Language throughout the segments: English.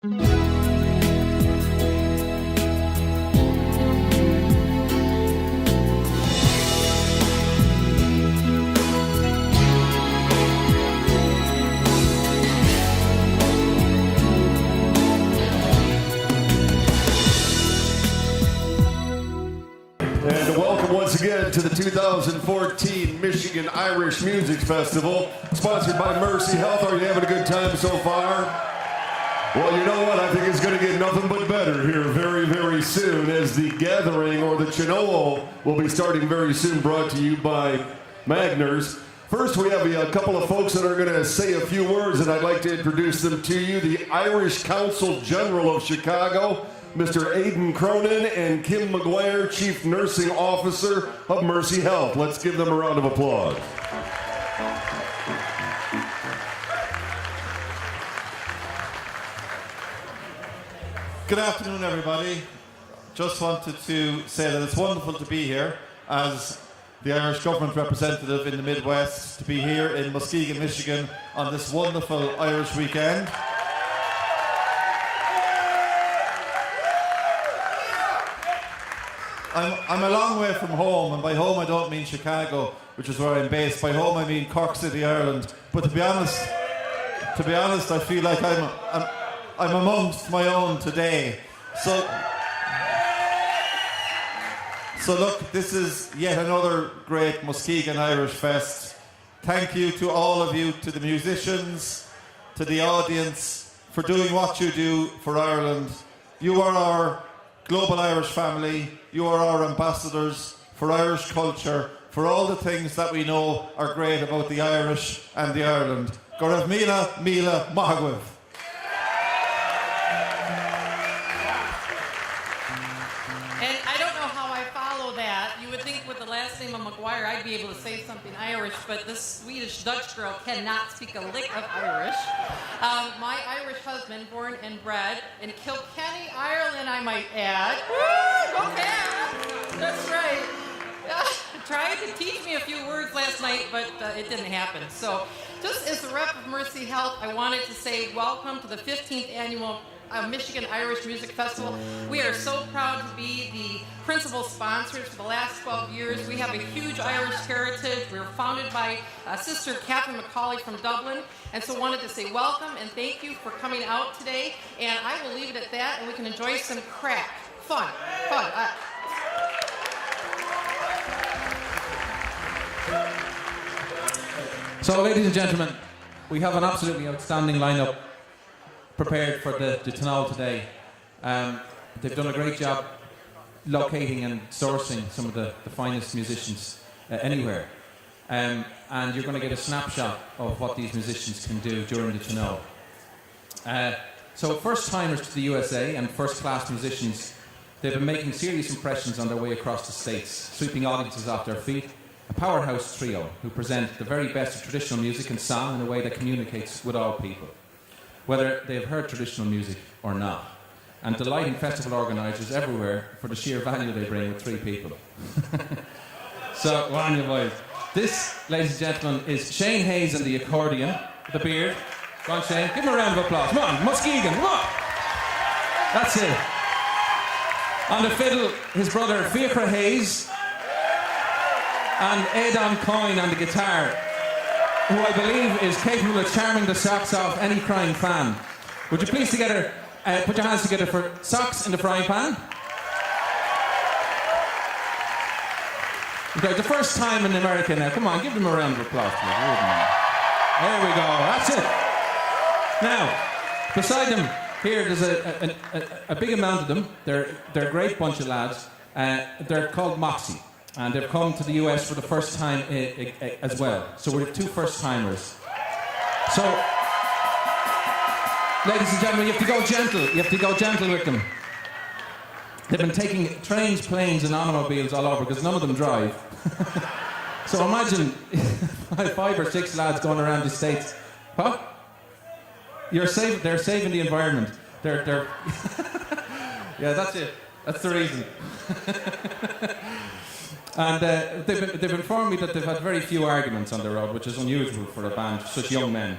And welcome once again to the 2014 Michigan Irish Music Festival, sponsored by Mercy Health. Are you having a good time so far? Well, you know what? I think it's going to get nothing but better here very, very soon, as the gathering, or the Tionol, will be starting very soon, brought to you by Magners. First, we have a couple of folks that are going to say a few words, and I'd like to introduce them to you. The Irish Consul General of Chicago, Mr. Aidan Cronin, and Kim McGuire, Chief Nursing Officer of Mercy Health. Let's give them a round of applause. Good afternoon, everybody. Just wanted to say that it's wonderful to be here as the Irish government representative in the Midwest, to be here in Muskegon, Michigan on this wonderful Irish weekend. I'm a long way from home, and by home I don't mean Chicago, which is where I'm based. By home I mean Cork City, Ireland. But to be honest, I feel like I'm amongst my own today. So look, this is yet another great Muskegon Irish Fest. Thank you to all of you, to the musicians, to the audience, for doing what you do for Ireland. You are our global Irish family. You are our ambassadors for Irish culture, for all the things that we know are great about the Irish and the Ireland. Go raibh míle, míle, maithagmhaibh. And I don't know how I follow that. You would think with the last name of McGuire I'd be able to say something Irish, but this Swedish Dutch girl cannot speak a lick of Irish. My Irish husband, born and bred in Kilkenny, Ireland, I might add. Woo! Go Cats! That's right. Tried to teach me a few words last night, but it didn't happen. So, just as the rep of Mercy Health, I wanted to say welcome to the 15th annual Michigan Irish Music Festival. We are so proud to be the principal sponsors for the last 12 years. We have a huge Irish heritage. We were founded by Sister Catherine McCauley from Dublin, and so wanted to say welcome and thank you for coming out today. And I will leave it at that, and we can enjoy some crack. Fun. So, ladies and gentlemen, we have an absolutely outstanding lineup prepared for the Tionol today. They've done a great job locating and sourcing some of the finest musicians anywhere. And you're going to get a snapshot of what these musicians can do during the Tionol. So first-timers to the USA and first-class musicians, they've been making serious impressions on their way across the States, sweeping audiences off their feet. A powerhouse trio who present the very best of traditional music and song in a way that communicates with all people, whether they have heard traditional music or not, and delighting festival organisers everywhere for the sheer value they bring with three people. So, go on, you boys. This, ladies and gentlemen, is Shane Hayes and the accordion, the beard. Go on, Shane. Give him a round of applause. Come on, Muskegon, come on. That's it. On the fiddle, his brother Fiachra Hayes, and Aidan Coyne on the guitar, who I believe is capable of charming the socks off any crying fan. Would you please together, put your hands together for Socks in the Frying Pan? Okay, the first time in America now. Come on, give them a round of applause, please. There we go, that's it. Now, beside them here, there's a big amount of them. They're a great bunch of lads. They're called Moxie. And they've come to the US for the first time as well. So we're two first-timers. So, ladies and gentlemen, you have to go gentle. You have to go gentle with them. They've been taking trains, planes, and automobiles all over because none of them drive. So imagine 5 or 6 lads going around the States. Huh? They're saving the environment. They're yeah, that's it. That's the reason. And they've informed me that they've had very few arguments on the road, which is unusual for a band, such young men.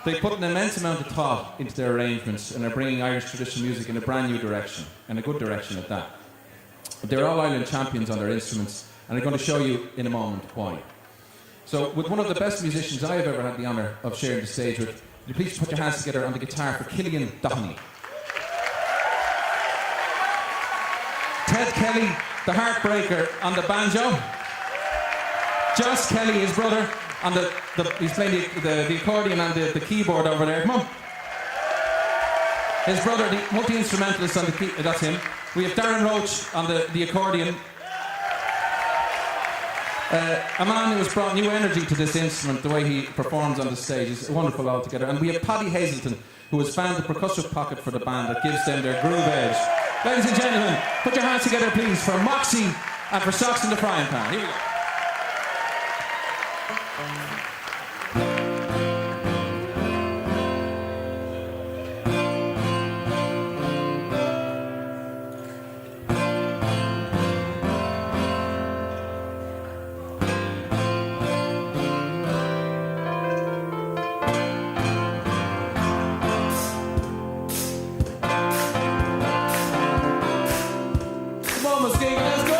They put an immense amount of thought into their arrangements and are bringing Irish traditional music in a brand new direction, and a good direction at that. They're all Ireland champions on their instruments, and I'm going to show you in a moment why. So, with one of the best musicians I have ever had the honour of sharing the stage with, will you please put your hands together on the guitar for Killian Doheny. Ted Kelly, the Heartbreaker, on the banjo. Joss Kelly, his brother, on he's playing the accordion and the keyboard over there. Come on. His brother, the multi-instrumentalist on the key, that's him. We have Darren Roach on the accordion. A man who has brought new energy to this instrument, the way he performs on the stage is wonderful altogether. And we have Paddy Hazelton, who has found the percussive pocket for the band that gives them their groove edge. Ladies and gentlemen, put your hands together, please, for Moxie and for Socks in the Frying Pan. Here we go. Muskegon, let's go!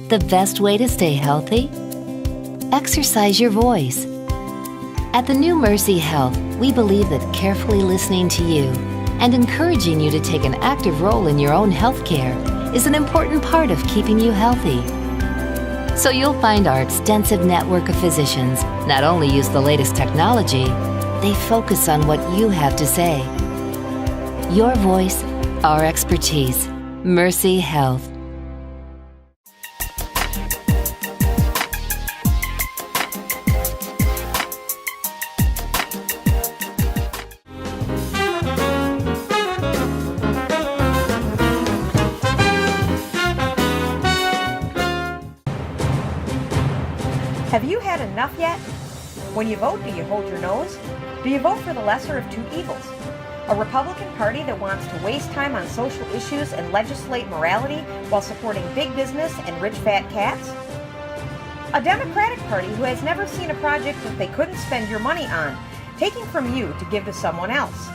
The best way to stay healthy? Exercise your voice. At the new Mercy Health, we believe that carefully listening to you and encouraging you to take an active role in your own health care is an important part of keeping you healthy. So you'll find our extensive network of physicians not only use the latest technology, they focus on what you have to say. Your voice, our expertise. Mercy Health. Have you had enough yet? When you vote, do you hold your nose? Do you vote for the lesser of two evils? A Republican Party that wants to waste time on social issues and legislate morality while supporting big business and rich fat cats? A Democratic Party who has never seen a project that they couldn't spend your money on, taking from you to give to someone else.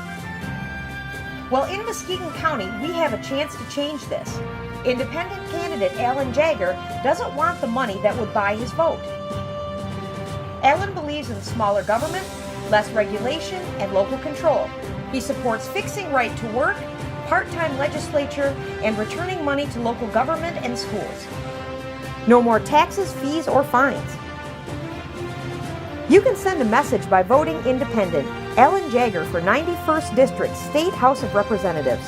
Well, in Muskegon County, we have a chance to change this. Independent candidate Alan Jagger doesn't want the money that would buy his vote. Alan believes in smaller government, less regulation, and local control. He supports fixing right to work, part-time legislature, and returning money to local government and schools. No more taxes, fees, or fines. You can send a message by voting independent. Alan Jagger for 91st District State House of Representatives.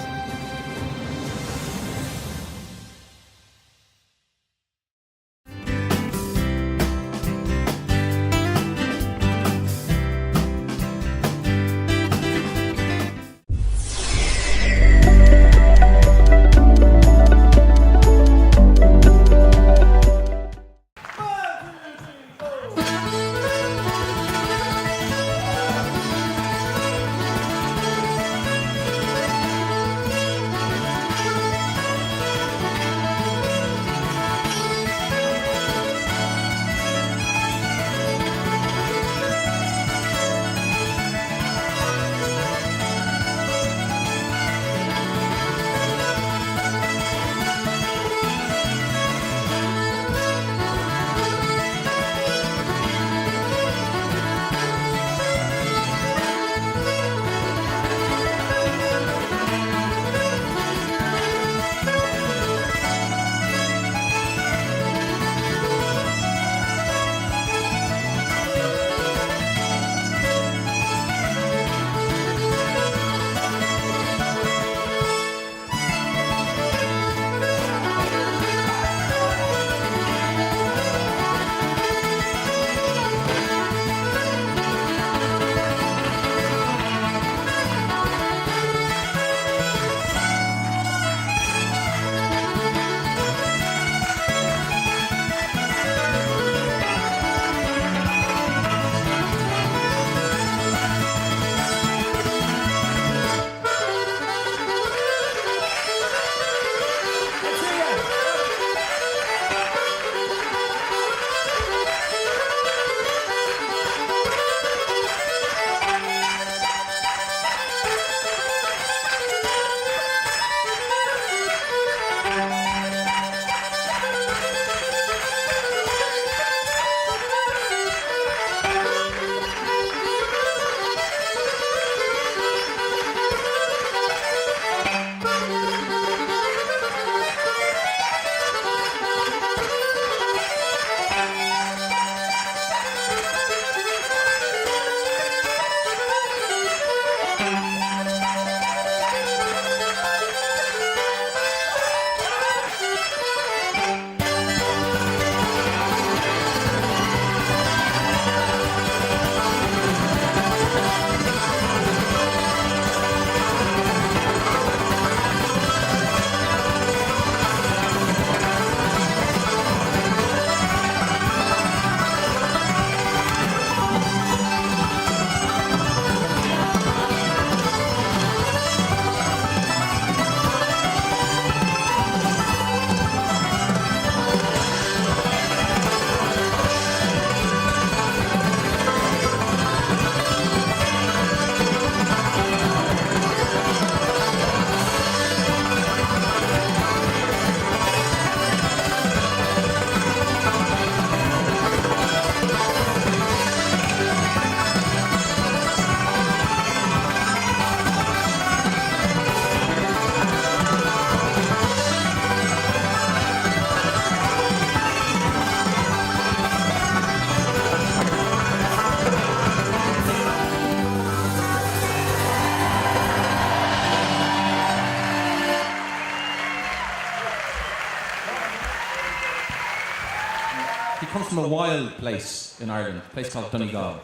from a wild place in Ireland, a place called Donegal.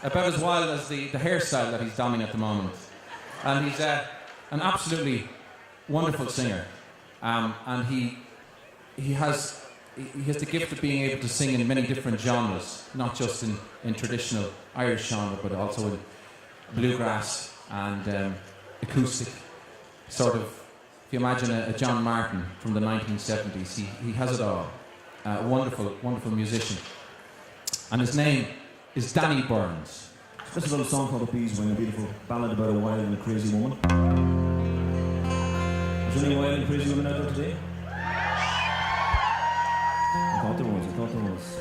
About as wild as the hairstyle that he's donning at the moment. And he's an absolutely wonderful singer. And he has the gift of being able to sing in many different genres, not just in traditional Irish genre, but also in bluegrass and acoustic. Sort of, if you imagine a John Martin from the 1970s, he has it all. A wonderful, wonderful musician. And his name is Danny Burns. This is a little song called The Bees Wing, a beautiful ballad about a wild and a crazy woman. Is there any wild and crazy women out there today? I thought there was.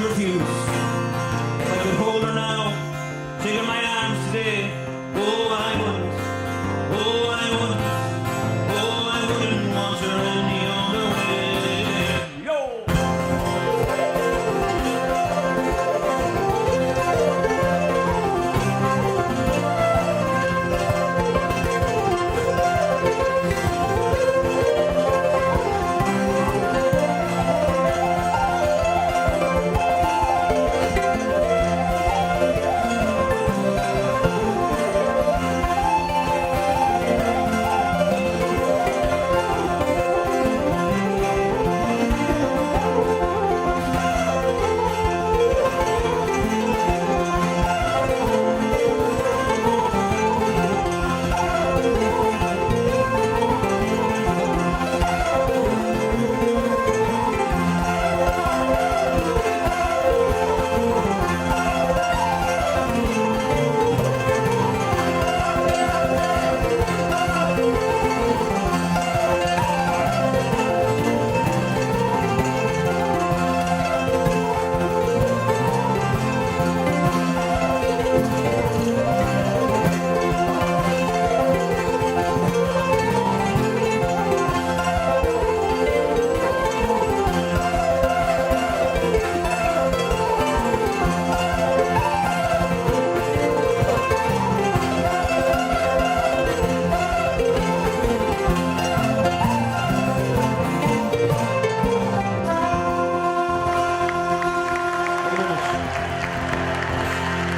refuse. If I could hold her now, take her in my arms today. Oh, I wouldn't. Oh, I wouldn't. Oh, I wouldn't want her any other way. Yo!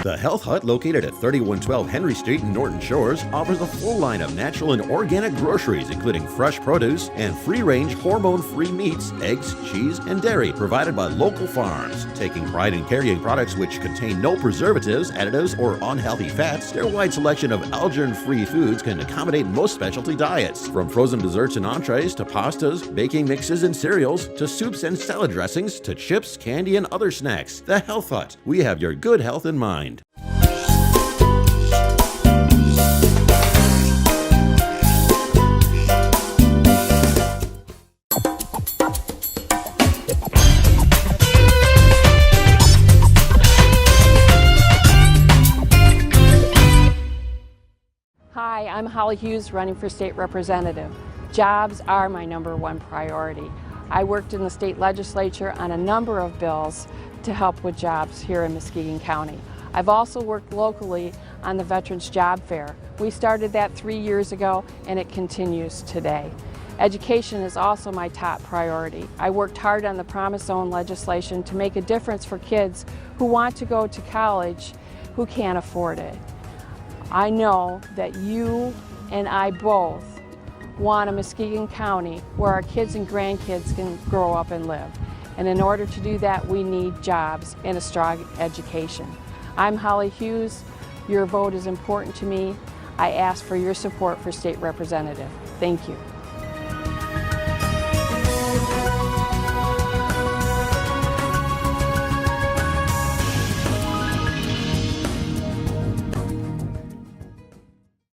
The Health Hut, located at 3112 Henry Street in Norton Shores, offers a full line of natural and organic groceries, including fresh produce and free-range, hormone-free meats, eggs, cheese, and dairy provided by local farms. Taking pride in carrying products which contain no preservatives, additives, or unhealthy fats, their wide selection of allergen-free foods can accommodate most specialty diets. From frozen desserts and entrees to pastas, baking mixes and cereals, to soups and salad dressings, to chips, candy, and other snacks. The Health Hut. We have your good health in mind. Hi, I'm Holly Hughes, running for state representative. Jobs are my #1 priority. I worked in the state legislature on a number of bills to help with jobs here in Muskegon County. I've also worked locally on the Veterans Job Fair. We started that 3 years ago and it continues today. Education is also my top priority. I worked hard on the Promise Zone legislation to make a difference for kids who want to go to college who can't afford it. I know that you and I both want a Muskegon County where our kids and grandkids can grow up and live. And in order to do that, we need jobs and a strong education. I'm Holly Hughes. Your vote is important to me. I ask for your support for state representative. Thank you.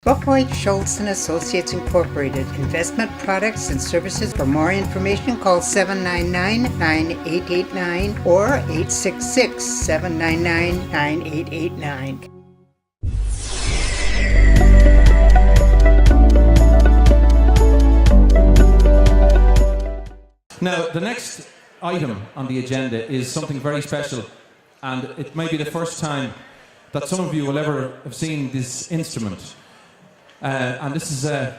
Buckwheat Schultz and Associates Incorporated, investment products and services. For more information, call 799-9889 or 866-799-9889. Now, the next item on the agenda is something very special, and it may be the first time that some of you will ever have seen this instrument. And this is an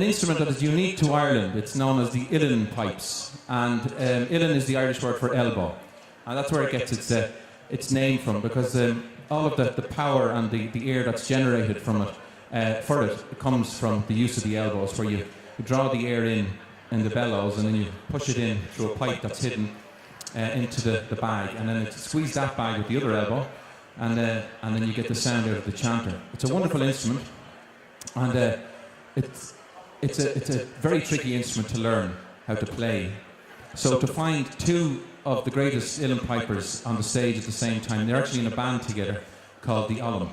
instrument that is unique to Ireland. It's known as the uilleann pipes, and uilleann is the Irish word for elbow, and that's where it gets its name from, because all of the power and the air that's generated from it, it comes from the use of the elbows, where you draw the air in the bellows and then you push it in through a pipe that's hidden into the bag, and then you squeeze that bag with the other elbow, and then you get the sound out of the chanter. It's a wonderful instrument, and it's a very tricky instrument to learn how to play. So to find two of the greatest uilleann pipers on the stage at the same time, they're actually in a band together called the Uilleann,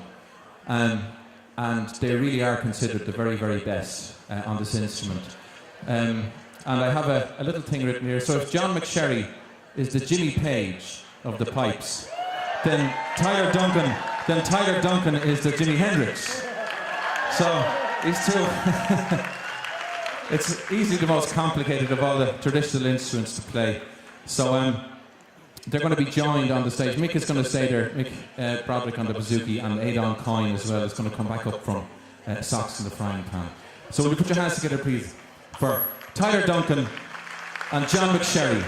and they really are considered the very, very best on this instrument. And I have a little thing written here. So if John McSherry is the Jimmy Page of the pipes. Then Tyler Duncan is the Jimi Hendrix. So these two, it's easily the most complicated of all the traditional instruments to play. So they're going to be joined on the stage. Mick is going to stay there, Mick Broderick on the bouzouki, and Adon Coyne as well is going to come back up from Socks in the Frying Pan. So will you put your hands together, please, for Tyler Duncan and John McSherry.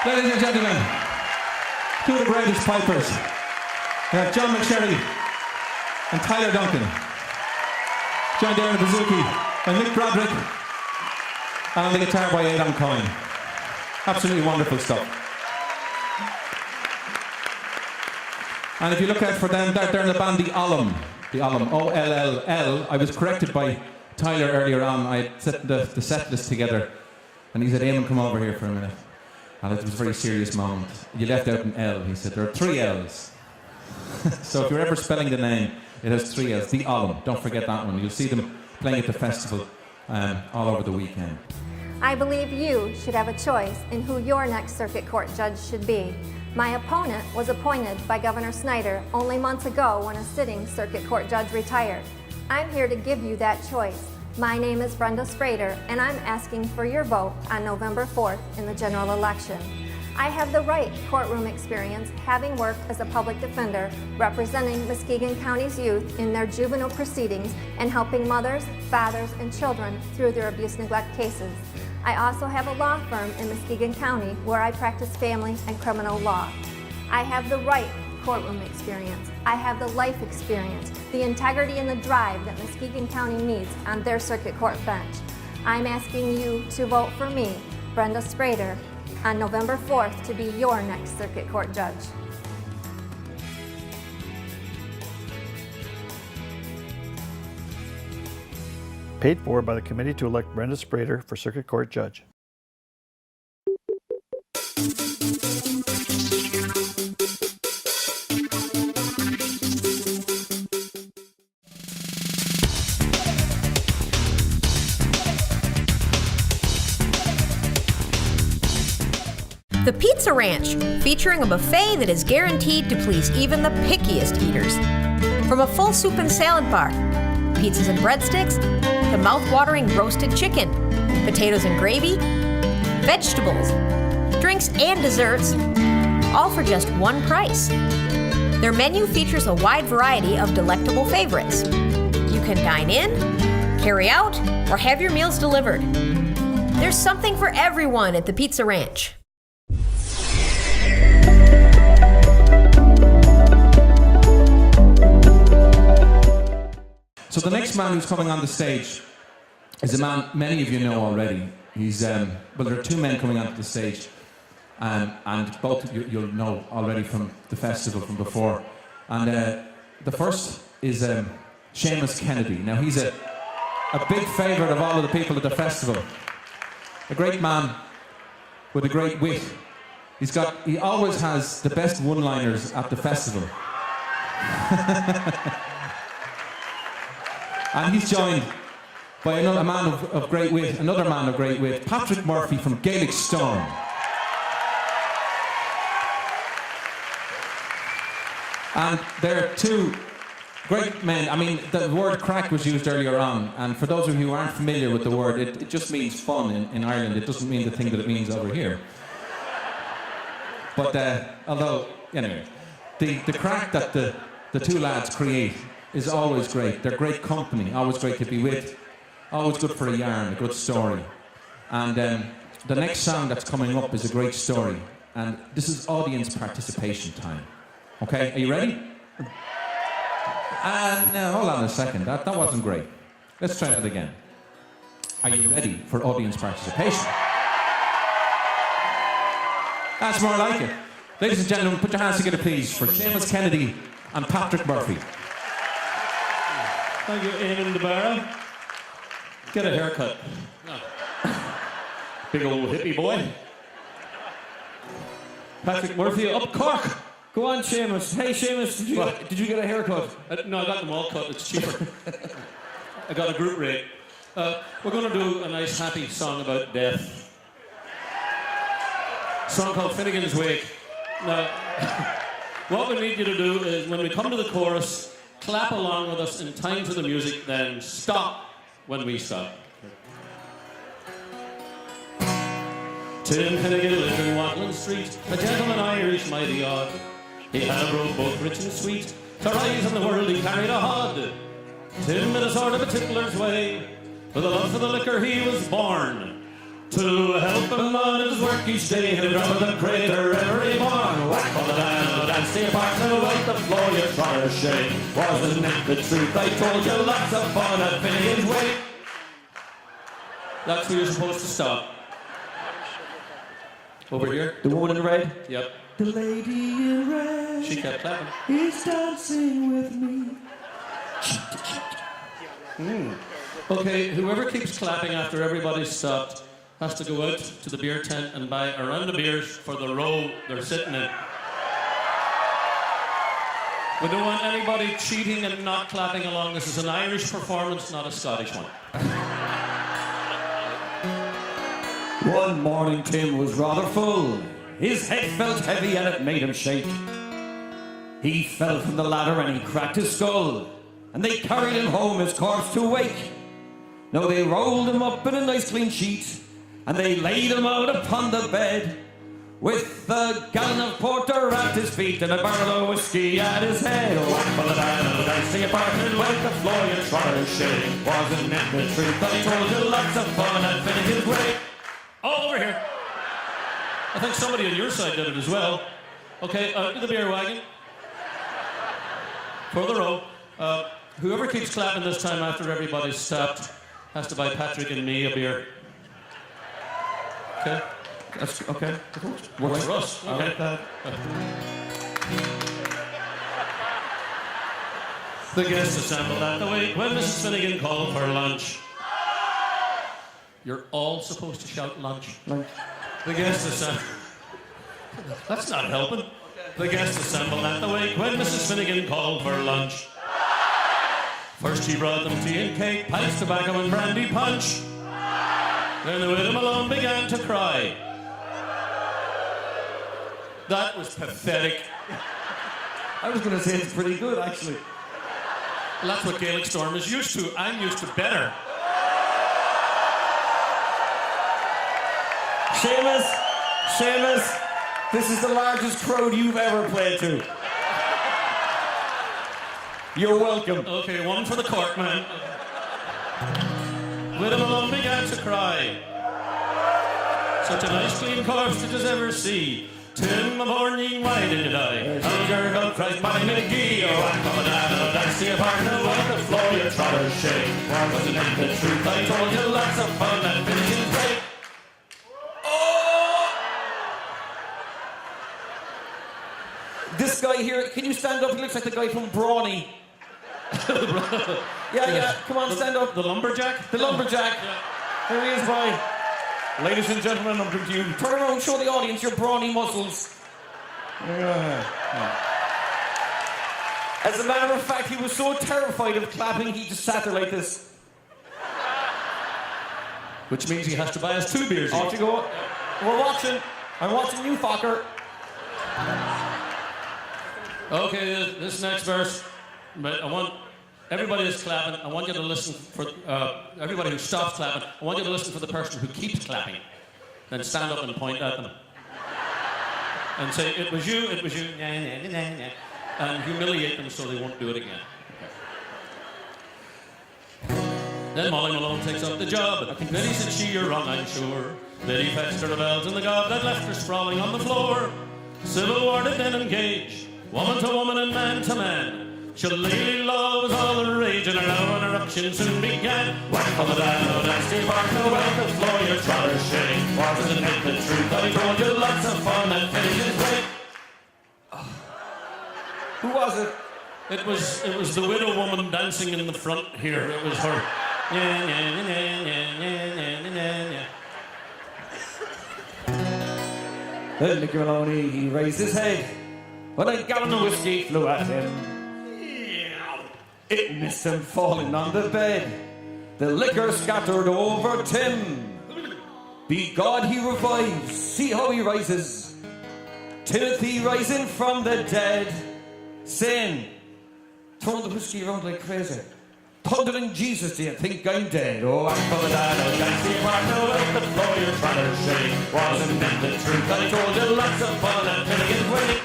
Ladies and gentlemen, two of the greatest pipers. We have John McSherry and Tyler Duncan. Joined there on the bouzouki by Mick Broderick, and on the guitar by Aidan Coyne. Absolutely wonderful stuff. And if you look out for them, they're in the band The Ollum. The Ollum, O-L-L-L. I was corrected by Tyler earlier on. I had set the set list together, and he said, Eamon, come over here for a minute. And it was a very serious moment. You left out an L. He said, there are 3 L's. So if you're ever spelling the name, it has 3 L's. The Ollum. Don't forget that one. You'll see them playing at the festival all over the weekend. I believe you should have a choice in who your next circuit court judge should be. My opponent was appointed by Governor Snyder only months ago when a sitting circuit court judge retired. I'm here to give you that choice. My name is Brenda Sprader, and I'm asking for your vote on November 4th in the general election. I have the right courtroom experience, having worked as a public defender, representing Muskegon County's youth in their juvenile proceedings and helping mothers, fathers, and children through their abuse-neglect cases. I also have a law firm in Muskegon County where I practice family and criminal law. I have the right courtroom experience. I have the life experience, the integrity and the drive that Muskegon County needs on their circuit court bench. I'm asking you to vote for me, Brenda Sprader, on November 4th to be your next circuit court judge. Paid for by the committee to elect Brenda Sprader for circuit court judge. The Pizza Ranch, featuring a buffet that is guaranteed to please even the pickiest eaters. From a full soup and salad bar, pizzas and breadsticks, to mouth-watering roasted chicken, potatoes and gravy, vegetables, drinks and desserts, all for just one price. Their menu features a wide variety of delectable favorites. You can dine in, carry out, or have your meals delivered. There's something for everyone at the Pizza Ranch. So the next man who's coming on the stage is a man many of you know already. He's well, there are 2 men coming onto the stage, and both of you'll know already from the festival from before. And the first is Seamus Kennedy. Now he's a big favourite of all of the people at the festival. A great man with a great wit. He always has the best one-liners at the festival. And he's joined by another man of great wit, Patrick Murphy from Gaelic Stone. And they're 2 great men. I mean, the word crack was used earlier on, and for those of you who aren't familiar with the word, it just means fun in Ireland. It doesn't mean the thing that it means over here. But although, anyway, the crack that the 2 lads create is always great. They're great company, always great to be with, always good for a yarn, a good story. And the next song that's coming up is a great story. And this is audience participation time. Okay, are you ready? Now, hold on a second, that wasn't great. Let's try that again. Are you ready for audience participation? That's more like it. Ladies and gentlemen, put your hands together, please, for Seamus Kennedy and Patrick Murphy. Thank you, Eamon de Barra. Get a haircut. Big old hippie boy. Patrick Murphy up Cork. Go on, Seamus. Hey, Seamus, did you get a haircut? No, I got them all cut. It's cheaper. I got a group rate. We're going to do a nice, happy song about death. A song called Finnegan's Wake. Now, what we need you to do is, when we come to the chorus, clap along with us in time to the music, then stop when we stop. Tim Finnegan lived in Watling Street, a gentleman Irish mighty odd. He had a robe both rich and sweet, to rise in the world he carried a hod. Tim had a sort of a tippler's way, with a love for the liquor he was born. to help him on his work each day. He'll drop in the crater every morn. Whack on the down, dance the apartment about the floor. You try to shake. Wasn't it the truth? I told you lots of fun at Finnegan's Wake. That's where you're supposed to stop. Over here. The woman in red? Yep. The lady in red. She kept clapping. Is dancing with me. Okay, whoever keeps clapping after everybody's stopped has to go out to the beer tent and buy a round of beers for the row they're sitting in. We don't want anybody cheating and not clapping along. This is an Irish performance, not a Scottish one. One morning Tim was rather full. His head felt heavy and it made him shake. He fell from the ladder and he cracked his skull. And they carried him home, his corpse to wake. Now they rolled him up in a nice clean sheet and they laid him out upon the bed with a gallon of porter at his feet and a barrel of whiskey at his head. Whack for the band, dance the apartment with the floor you try to shake. Wasn't it the truth? I told you lots of fun at Finnegan's Wake. All over here. I think somebody on your side did it as well. Okay, out to the beer wagon. For the row. Whoever keeps clapping this time after everybody's stopped has to buy Patrick and me a beer. Okay? That's okay. Works for us. Okay. The guests assembled at the wake when Mrs. Finnegan called for lunch. You're all supposed to shout lunch. The guests assembled. That's not helping. The guests assembled at the wake when Mrs. Finnegan called for lunch. First she brought them tea and cake, pipes, tobacco and brandy punch. Then the widow alone began to cry. That was pathetic. I was going to say it's pretty good, actually. Well, that's what Gaelic Storm is used to. I'm used to better. Seamus, this is the largest crowd you've ever played to. You're welcome. Okay, one for the court, man. Widow Malone began to cry. Such a nice clean corpse did you ever see. Tim, a morning, why did you die? How's your God Christ, my McGee? Oh, I'm coming out of that's the apartment on the floor you try to shake. Wasn't it the truth? I told you lots of fun at Finnegan's Wake. This guy here, can you stand up? He looks like the guy from Brawny. Yeah, come on, stand up. The lumberjack? The lumberjack. There he is, boy. Ladies and gentlemen, I'm to you. Turn around, show the audience your brawny muscles. As a matter of fact, he was so terrified of clapping, he just sat there like this. Which means he has to buy us 2 beers. Off you go. We're watching. I'm watching you, fucker. Okay, this next verse, but I want everybody that's clapping, I want you to listen for, everybody who stops clapping, I want you to listen for the person who keeps clapping. Then stand up and point at them. And say, it was you, nah, nah, nah, nah, and humiliate them so they won't do it again. Okay. Then Molly Malone takes up the job. Then he said, she, you're wrong, I'm sure. Then he fetched her the bells in the gob that left her sprawling on the floor. Civil war did then engage. Woman to woman and man to man. Shillelagh law was all the rage, and an eruption soon began. Whack on the down, dance the apartment about the floor you try to shake. Wasn't it the truth? I told you lots of fun at Finnegan's Wake. Who was it? It was the widow woman dancing in the front here. It was her. Then Nicky Maloney, he raised his head when a gallon of whiskey flew at him. It missed him falling on the bed. The liquor scattered over Tim. Be God he revives, see how he rises. Timothy rising from the dead, saying, throwing the whiskey around like crazy. Thundering Jesus, do you think I'm dead? Oh, I'm coming down, dance the apartment with the floor you're trying to shake. Wasn't it the truth? I told you lots of fun at Finnegan's Wake.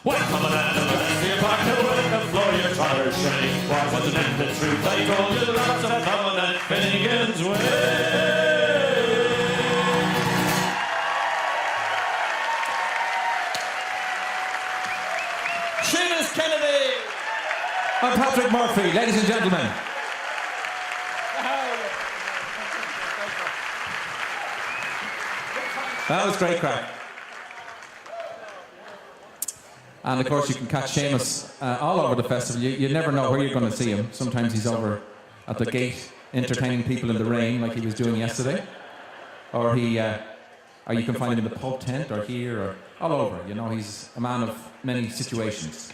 Well, coming down, dance the apartment with the floor you're trying to shake. Wasn't it the truth? I told you lots of fun at Finnegan's Wake. Patrick Murphy, ladies and gentlemen. That was great crack. And of course you can catch Seamus all over the festival. You never know where you're going to see him. Sometimes he's over at the gate entertaining people in the rain like he was doing yesterday. Or you can find him in the pub tent or here or all over. You know, he's a man of many situations.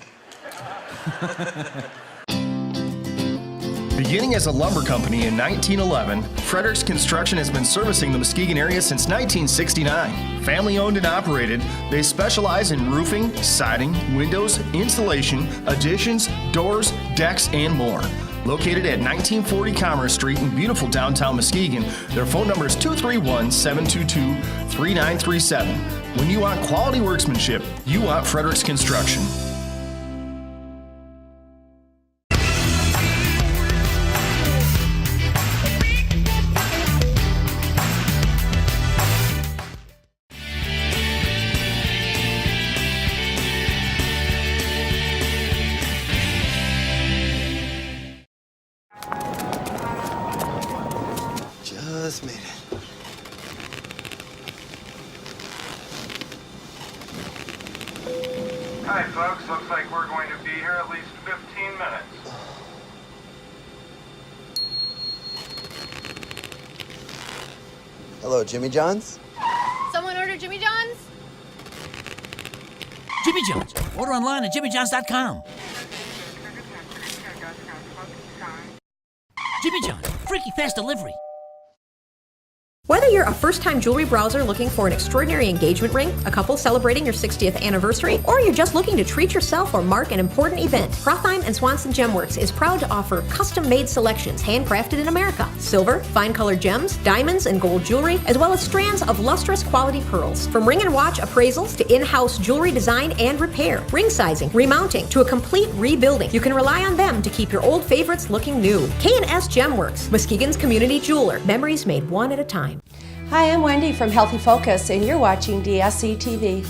Beginning as a lumber company in 1911, Fredericks Construction has been servicing the Muskegon area since 1969. Family owned and operated, they specialize in roofing, siding, windows, insulation, additions, doors, decks, and more. Located at 1940 Commerce Street in beautiful downtown Muskegon, their phone number is 231-722-3937. When you want quality workmanship, you want Fredericks Construction. Just made it. Hi, folks. Looks like we're going to be here at least 15 minutes. Hello, Jimmy John's? Someone order Jimmy John's? Jimmy John's. Order online at jimmyjohns.com. Jimmy John's. Freaky fast delivery. Whether you're a first-time jewelry browser looking for an extraordinary engagement ring, a couple celebrating your 60th anniversary, or you're just looking to treat yourself or mark an important event, Prothheim and Swanson Gemworks is proud to offer custom-made selections handcrafted in America. Silver, fine-colored gems, diamonds, and gold jewelry, as well as strands of lustrous quality pearls. From ring and watch appraisals to in-house jewelry design and repair, ring sizing, remounting, to a complete rebuilding, you can rely on them to keep your old favorites looking new. K&S Gemworks, Muskegon's community jeweler. Memories made one at a time. Hi, I'm Wendy from Healthy Focus, and you're watching DSE TV.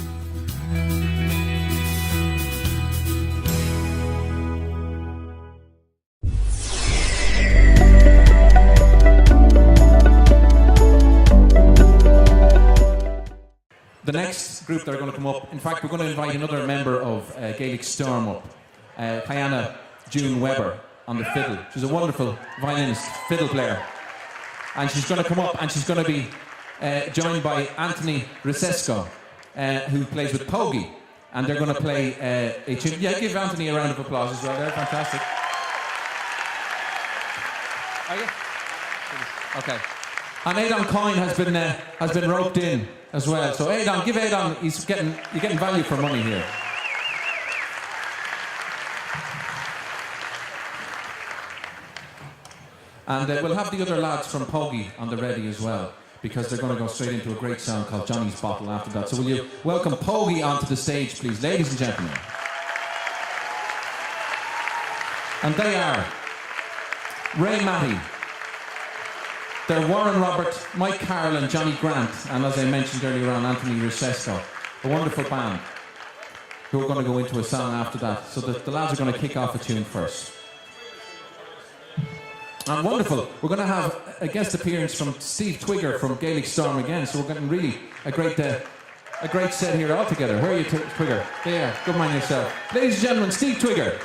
The next group that are going to come up, in fact, we're going to invite another member of Gaelic Storm up, Kayana June Weber on the fiddle. She's a wonderful violinist, fiddle player. And she's going to come up and she's going to be joined by Anthony Risesco, who plays with Pogie. And they're going to play a tune. Yeah, give Anthony a round of applause as well. They're fantastic. Are you? Okay. And Aidan Coyne has been roped in as well. So Aidan, give Aidan, you're getting value for money here. And we'll have the other lads from Pogie on the ready as well, because they're going to go straight into a great song called Johnny's Bottle after that. So will you welcome Pogie onto the stage, please, ladies and gentlemen. And they are Ray Matty, they're Warren Robert, Mike Carroll and Johnny Grant, and as I mentioned earlier on, Anthony Risesco, a wonderful band who are going to go into a song after that. So the lads are going to kick off a tune first. And wonderful, we're going to have a guest appearance from Steve Twigger from Gaelic Storm again, so we're getting really a great set here all together. Where are you, Twigger? There, good mind yourself. Ladies and gentlemen, Steve Twigger.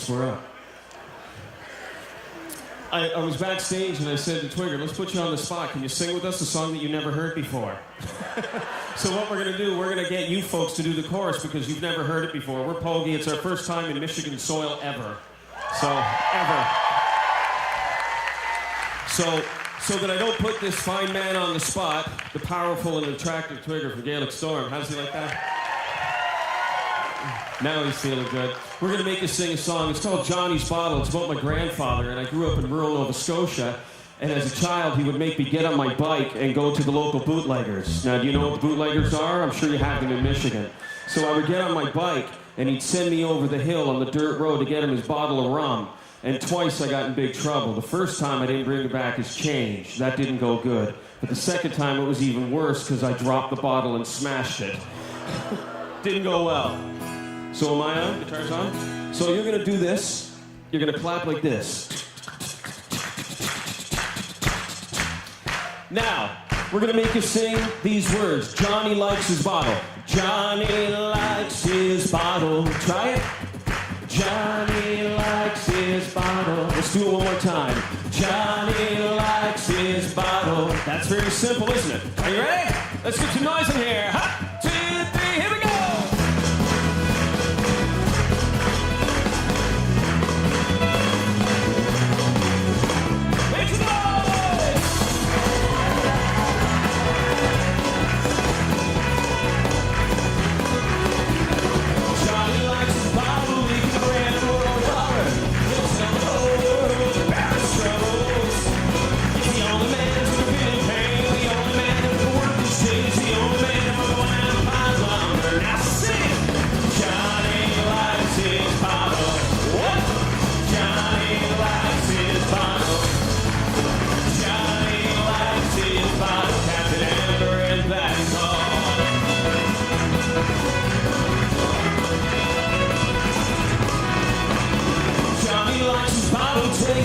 guess we're up. I was backstage and I said to Twigger, let's put you on the spot. Can you sing with us a song that you never heard before? So what we're going to do, we're going to get you folks to do the chorus because you've never heard it before. We're Pogie. It's our first time in Michigan soil ever. So that I don't put this fine man on the spot, the powerful and attractive Twigger from Gaelic Storm. How does he like that? Now he's feeling good. We're going to make you sing a song. It's called Johnny's Bottle. It's about my grandfather, and I grew up in rural Nova Scotia. And as a child, he would make me get on my bike and go to the local bootleggers. Now, do you know what the bootleggers are? I'm sure you have them in Michigan. So I would get on my bike, and he'd send me over the hill on the dirt road to get him his bottle of rum. And twice I got in big trouble. The first time I didn't bring back his change. That didn't go good. But the second time it was even worse because I dropped the bottle and smashed it. Didn't go well. So am I on? Guitar's on? So you're going to do this. You're going to clap like this. Now, we're going to make you sing these words. Johnny likes his bottle. Johnny likes his bottle. Try it. Johnny likes his bottle. Let's do it one more time. Johnny likes his bottle. That's very simple, isn't it? Are you ready? Let's get some noise in here. 1, 2, 3, here we go.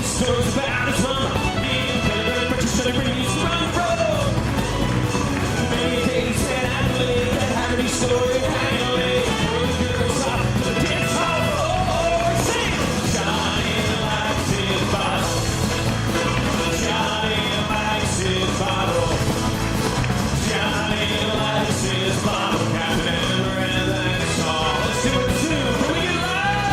Stories about his mama. But you should have released from the road. Many days that I believe that Haggerty story hanging late. The girls off to the dance hall floor. Sing! Johnny likes his bottle. Johnny likes his bottle. Johnny likes his bottle. Captain Amber and that's all. Let's do it too. Can we get loud?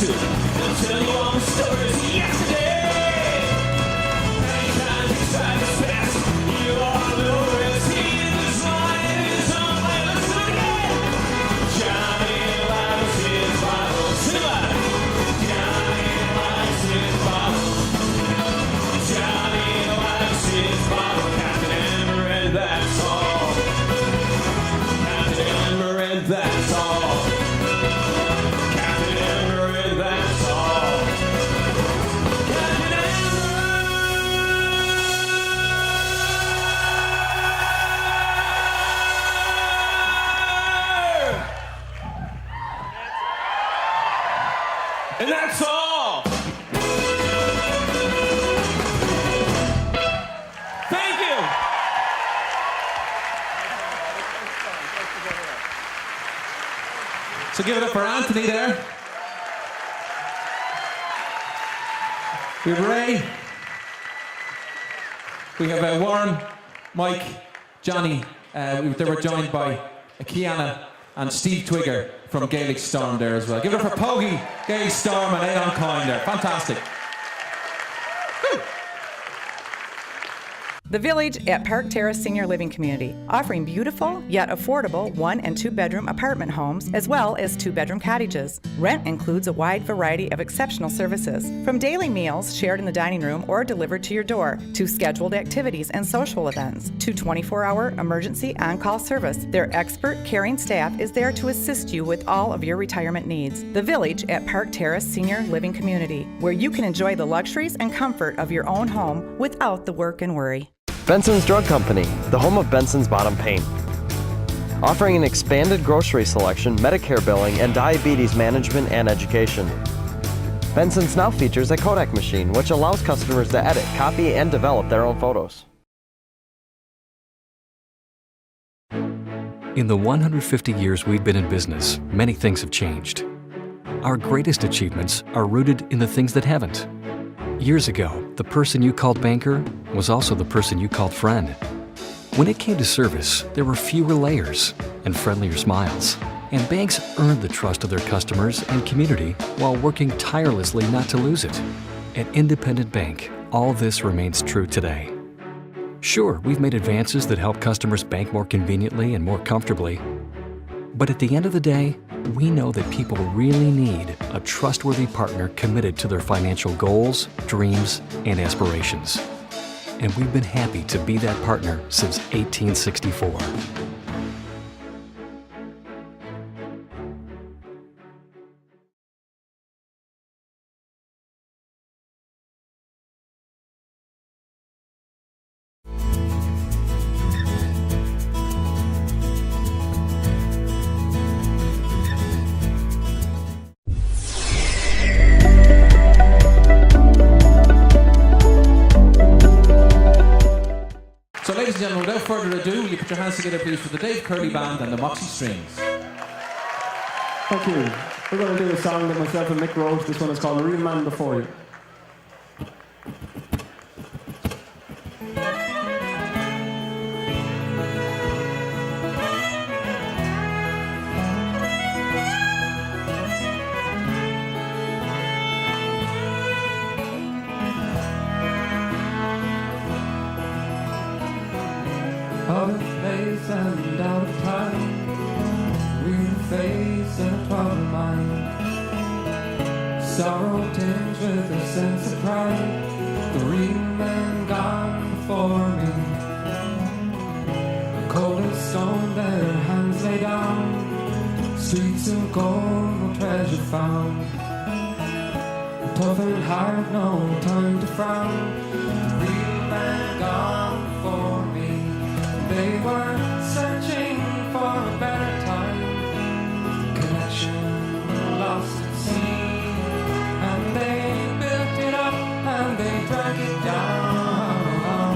They'll tell you all the stories of yesterday. Many times he tried his best. You all know it's he was right in his own way. Let's do it again. Johnny likes his bottle. Sing it loud. Johnny likes his bottle. Johnny likes his bottle. Captain Amber and that's all. Captain Amber and that's all. And that's all. Thank you. So give it up for Anthony there. We have Ray. We have Warren, Mike, Johnny. They were joined by Kiana and Steve Twigger from Gaelic Storm there as well. Give it up for Pogie, Gaelic Storm and Aon Coyne there. Fantastic. The Village at Park Terrace Senior Living Community, offering beautiful yet affordable 1- and 2-bedroom apartment homes as well as 2-bedroom cottages. Rent includes a wide variety of exceptional services, from daily meals shared in the dining room or delivered to your door, to scheduled activities and social events, to 24-hour emergency on-call service. Their expert, caring staff is there to assist you with all of your retirement needs. The Village at Park Terrace Senior Living Community, where you can enjoy the luxuries and comfort of your own home without the work and worry. Benson's Drug Company, the home of Benson's Bottom Paint. offering an expanded grocery selection, Medicare billing, and diabetes management and education. Benson's now features a Kodak machine, which allows customers to edit, copy, and develop their own photos. In the 150 years we've been in business, many things have changed. Our greatest achievements are rooted in the things that haven't. Years ago, the person you called banker was also the person you called friend. When it came to service, there were fewer layers and friendlier smiles. And banks earned the trust of their customers and community while working tirelessly not to lose it. At Independent Bank, all this remains true today. Sure, we've made advances that help customers bank more conveniently and more comfortably. But at the end of the day, we know that people really need a trustworthy partner committed to their financial goals, dreams, and aspirations. And we've been happy to be that partner since 1864. So, ladies and gentlemen, without further ado, will you put your hands together, please, for the Dave Curley Band and the Moxie Strings. Thank you. We're going to do a song that myself and Mick wrote. This one is called Real Man Before You. Out of place and out of time, real face and a troubled mind, sorrow tinged with a sense of pride, the real man gone before me. The coldest stone, their hands lay down, streets of gold, no treasure found. Tough and hard, no time to frown, the real man gone before me. They were searching for a better time, connection lost at sea, and they built it up and they drank it down.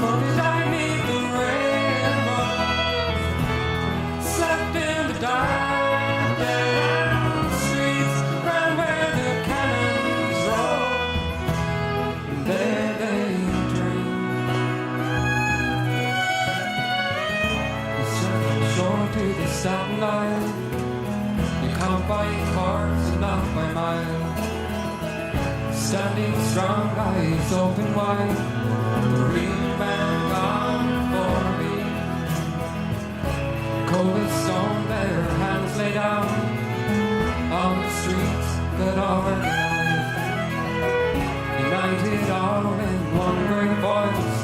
For did I need the railroad, slept in the dark, dead streets, ran where the cannons rolled, and there they to the Staten Island, you count by quarts and not by mile. Standing strong, eyes open wide, the real man gone for me. Coldest stone, their hands lay down on the streets that organized, united all in one great voice,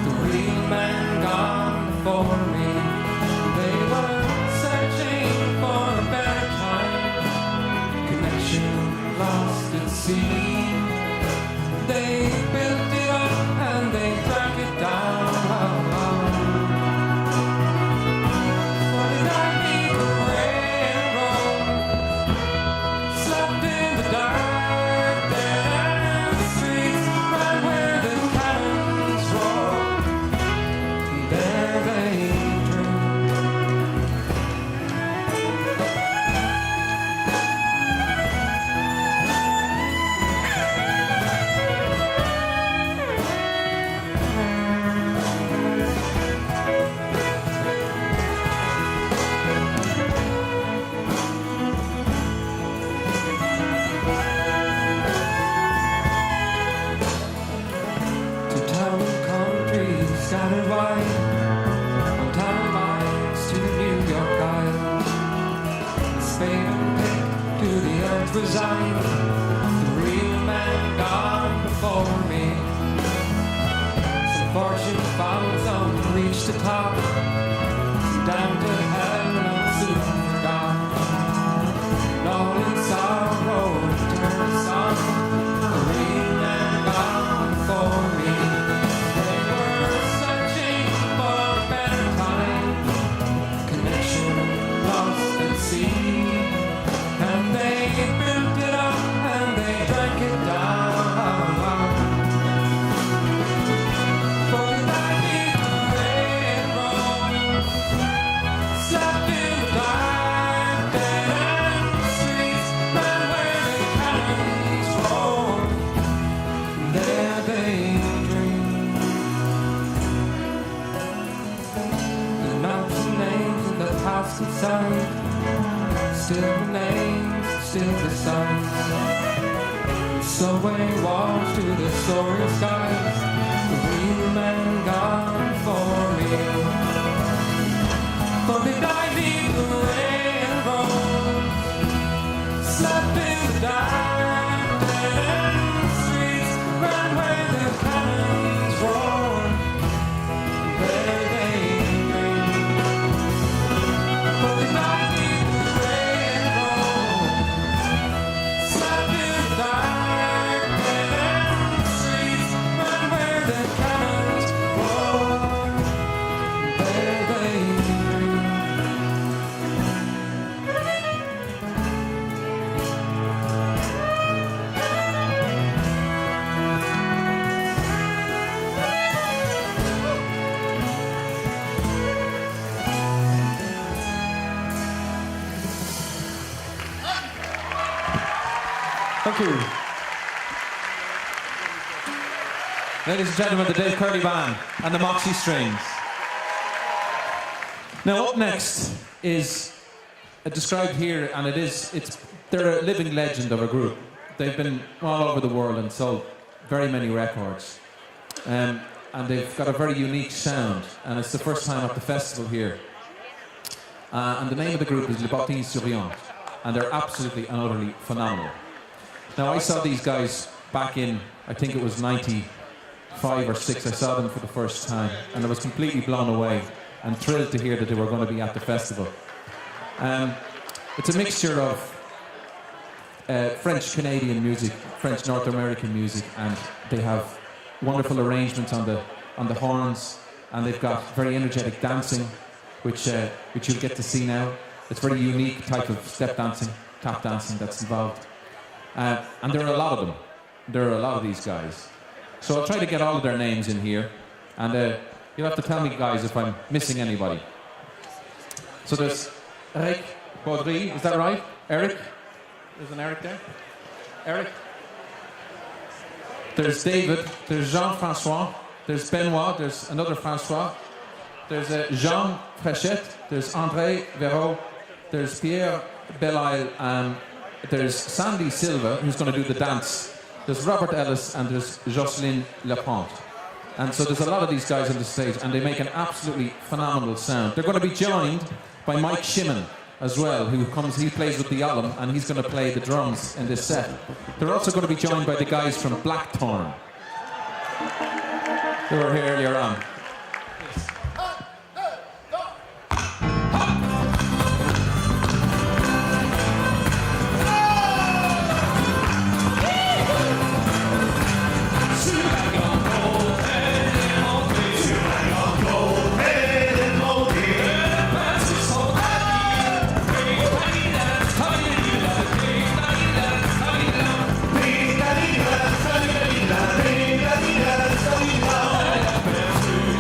the real man gone for me. They were searching for a better time, connection lost at sea. They built it up and they drank it down. For did I need the railroad, slept in the dark, dead streets, right where the cannons rolled, and there they scattered wide on town lines to the New York Isle. Spade and pick to the earth resigned, the real man gone before me. Some fortune found, some reached the top, down to hell and soon forgot. And all in sorrow turned to sun, the real man gone before me. They were searching for a better still the names, still the signs. Subway walks to the soaring skies. The real man gone for real. But they died beneath the railroad, slept in the dark dead streets, ran where the cannons roared. There they dreamed. But they died beneath the railroad, slept in the dark dead streets, ran where the cannons roared. There they Thank you. Ladies and gentlemen, the Dave Curley Band and the Moxie Strings. Now up next is described here, and they're a living legend of a group. They've been all over the world and sold very many records. And they've got a very unique sound, and it's the first time at the festival here. And the name of the group is Les Bottines Souriantes, and they're absolutely and utterly phenomenal. Now, I saw these guys back in, I think it was 95 or 6, I saw them for the first time, and I was completely blown away and thrilled to hear that they were going to be at the festival. It's a mixture of French-Canadian music, French-North American music, and they have wonderful arrangements on the horns, and they've got very energetic dancing, which you'll get to see now. It's a very unique type of step dancing, tap dancing that's involved. And there are a lot of them. There are a lot of these guys. So I'll try to get all of their names in here, and you'll have to tell me, guys, if I'm missing anybody. So there's Eric Baudry, is that right? Eric? There's an Eric there? Eric? There's David, there's Jean-François, there's Benoit, there's another François, there's Jean Fréchette, there's André Véraud, there's Pierre Belail, and there's Sandy Silva, who's going to do the dance. There's Robert Ellis, and there's Jocelyn Laponte. And so there's a lot of these guys on the stage, and they make an absolutely phenomenal sound. They're going to be joined by Mike Shimon as well, he plays with the Alum, and he's going to play the drums in this set. They're also going to be joined by the guys from Blackthorn, who were here earlier on. Thank you.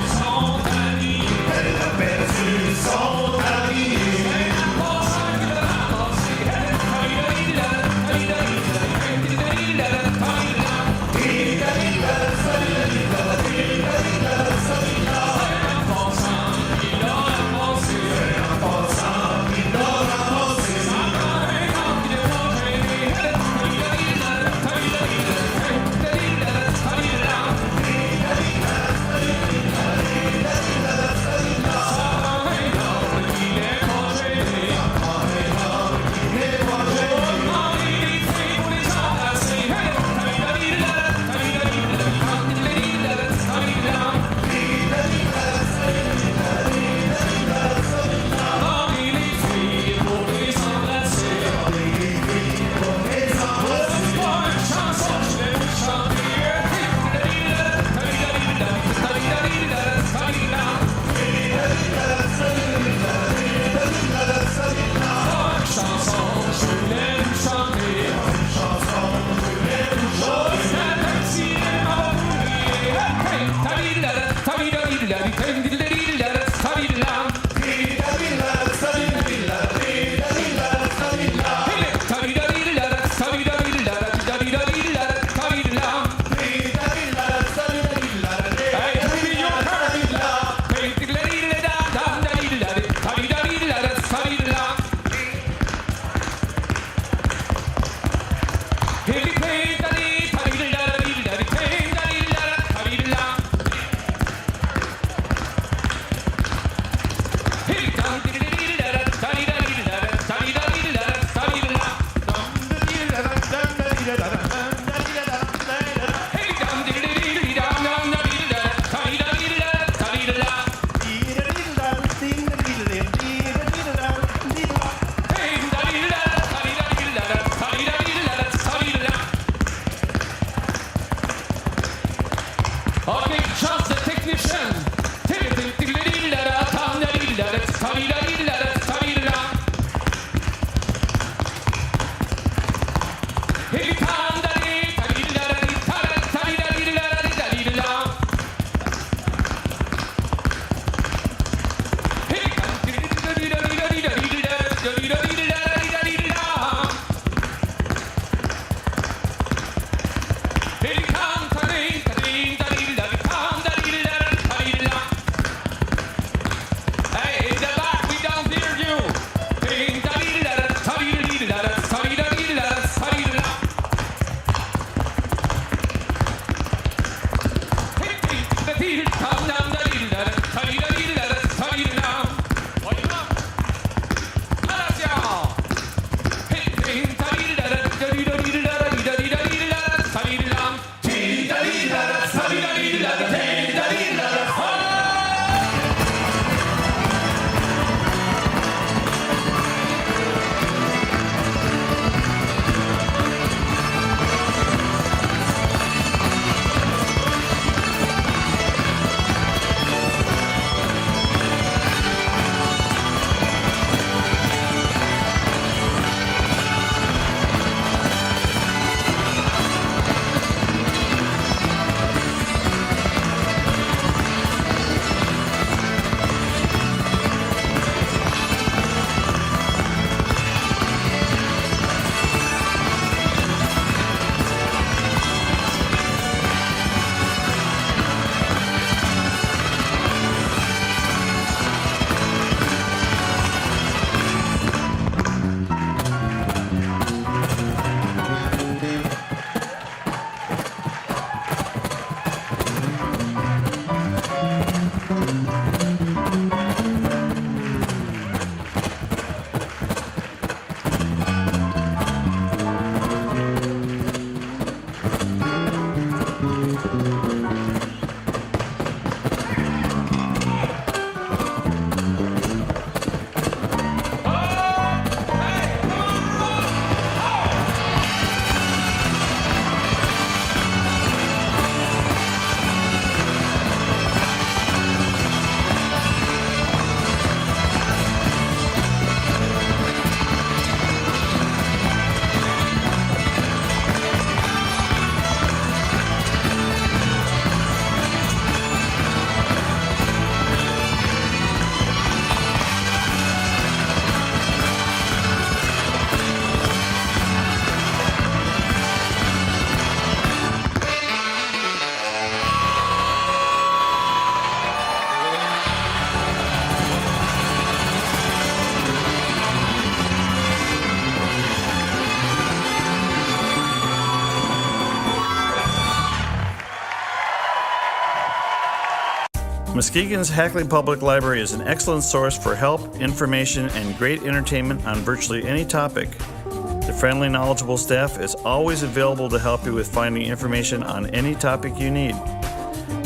Muskegon's Hackley Public Library is an excellent source for help, information, and great entertainment on virtually any topic. The friendly, knowledgeable staff is always available to help you with finding information on any topic you need.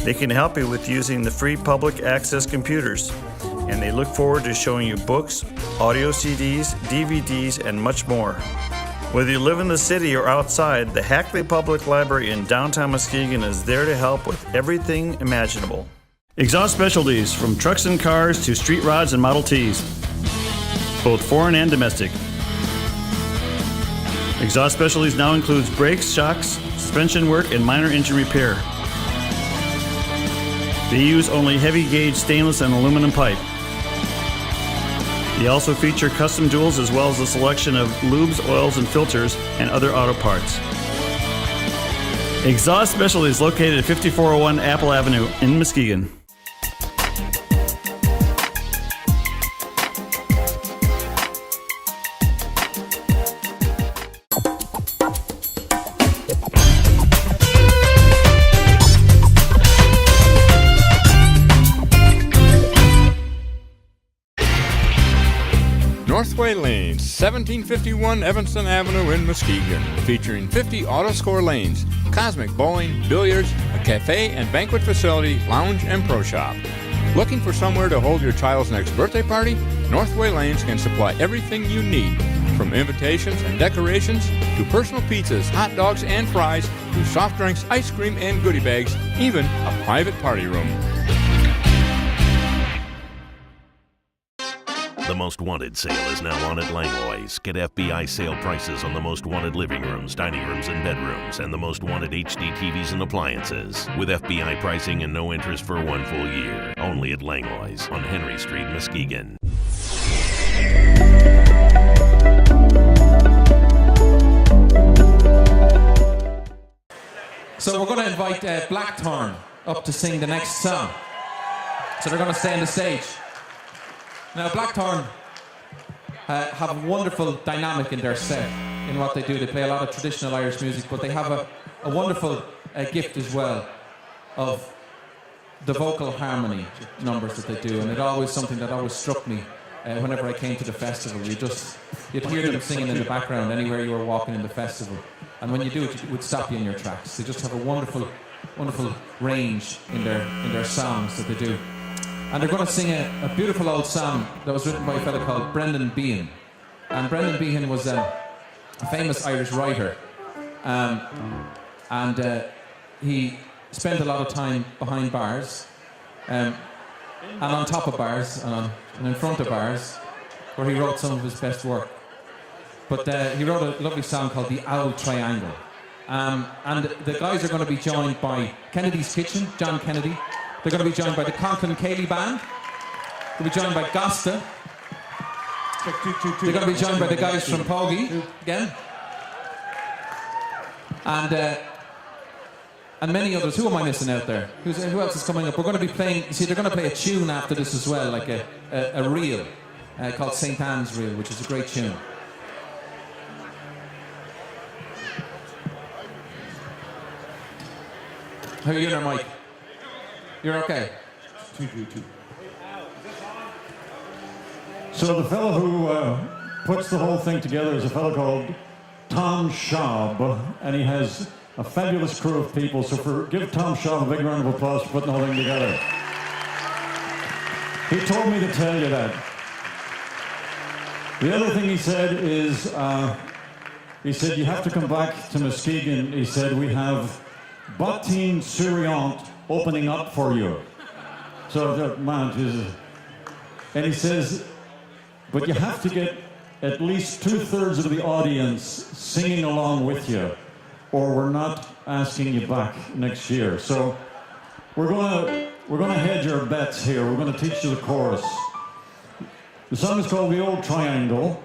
They can help you with using the free public access computers, and they look forward to showing you books, audio CDs, DVDs, and much more. Whether you live in the city or outside, the Hackley Public Library in downtown Muskegon is there to help with everything imaginable. Exhaust specialties, from trucks and cars to street rods and Model Ts, both foreign and domestic. Exhaust specialties now includes brakes, shocks, suspension work, and minor engine repair. They use only heavy gauge stainless and aluminum pipe. They also feature custom jewels as well as a selection of lubes, oils, and filters, and other auto parts. Exhaust Specialties located at 5401 Apple Avenue in Muskegon. Northway Lanes, 1751 Evanston Avenue in Muskegon, featuring 50 auto-score lanes, cosmic bowling, billiards, a cafe and banquet facility, lounge and pro shop. Looking for somewhere to hold your child's next birthday party? Northway Lanes can supply everything you need, from invitations and decorations to personal pizzas, hot dogs and fries, to soft drinks, ice cream and goodie bags, even a private party room. The Most Wanted sale is now on at Langlois. Get FBI sale prices on the Most Wanted living rooms, dining rooms, and bedrooms, and the Most Wanted HD TVs and appliances. With FBI pricing and no interest for 1 full year. Only at Langlois on Henry Street, Muskegon. So we're going to invite Blackthorn up to sing the next song. So they're going to stay on the stage. Now, Blackthorn have a wonderful dynamic in their set, in what they do. They play a lot of traditional Irish music, but they have a wonderful gift as well of the vocal harmony numbers that they do, and it's always something that always struck me whenever I came to the festival. You'd hear them singing in the background anywhere you were walking in the festival, and when you do it would stop you in your tracks. They just have a wonderful range in their songs that they do. And they're going to sing a beautiful old song that was written by a fellow called Brendan Behan. And Brendan Behan was a famous Irish writer. And he spent a lot of time behind bars, and on top of bars, and in front of bars, where he wrote some of his best work. But he wrote a lovely song called The Owl Triangle. And the guys are going to be joined by Kennedy's Kitchen, John Kennedy. They're going to be joined by the Conklin Cayley Band. They'll be joined by Gosta. They're going to be joined by the guys from Pogie again. And many others. Who am I missing out there? Who else is coming up? We're going to be playing, you see, they're going to play a tune after this as well, like a reel called St. Anne's Reel, which is a great tune. How are you there, Mike? You're okay? So the fellow who puts the whole thing together is a fellow called Tom Schaub, and he has a fabulous crew of people. So give Tom Schaub a big round of applause for putting the whole thing together. He told me to tell you that. The other thing he said is, he said, you have to come back to Muskegon. He said, we have Bottine Souriant opening up for you. So, man, Jesus. And he says, but you have to get at least 2/3 of the audience singing along with you, or we're not asking you back next year. So we're gonna hedge our bets here. We're gonna teach you the chorus. The song is called The Old Triangle.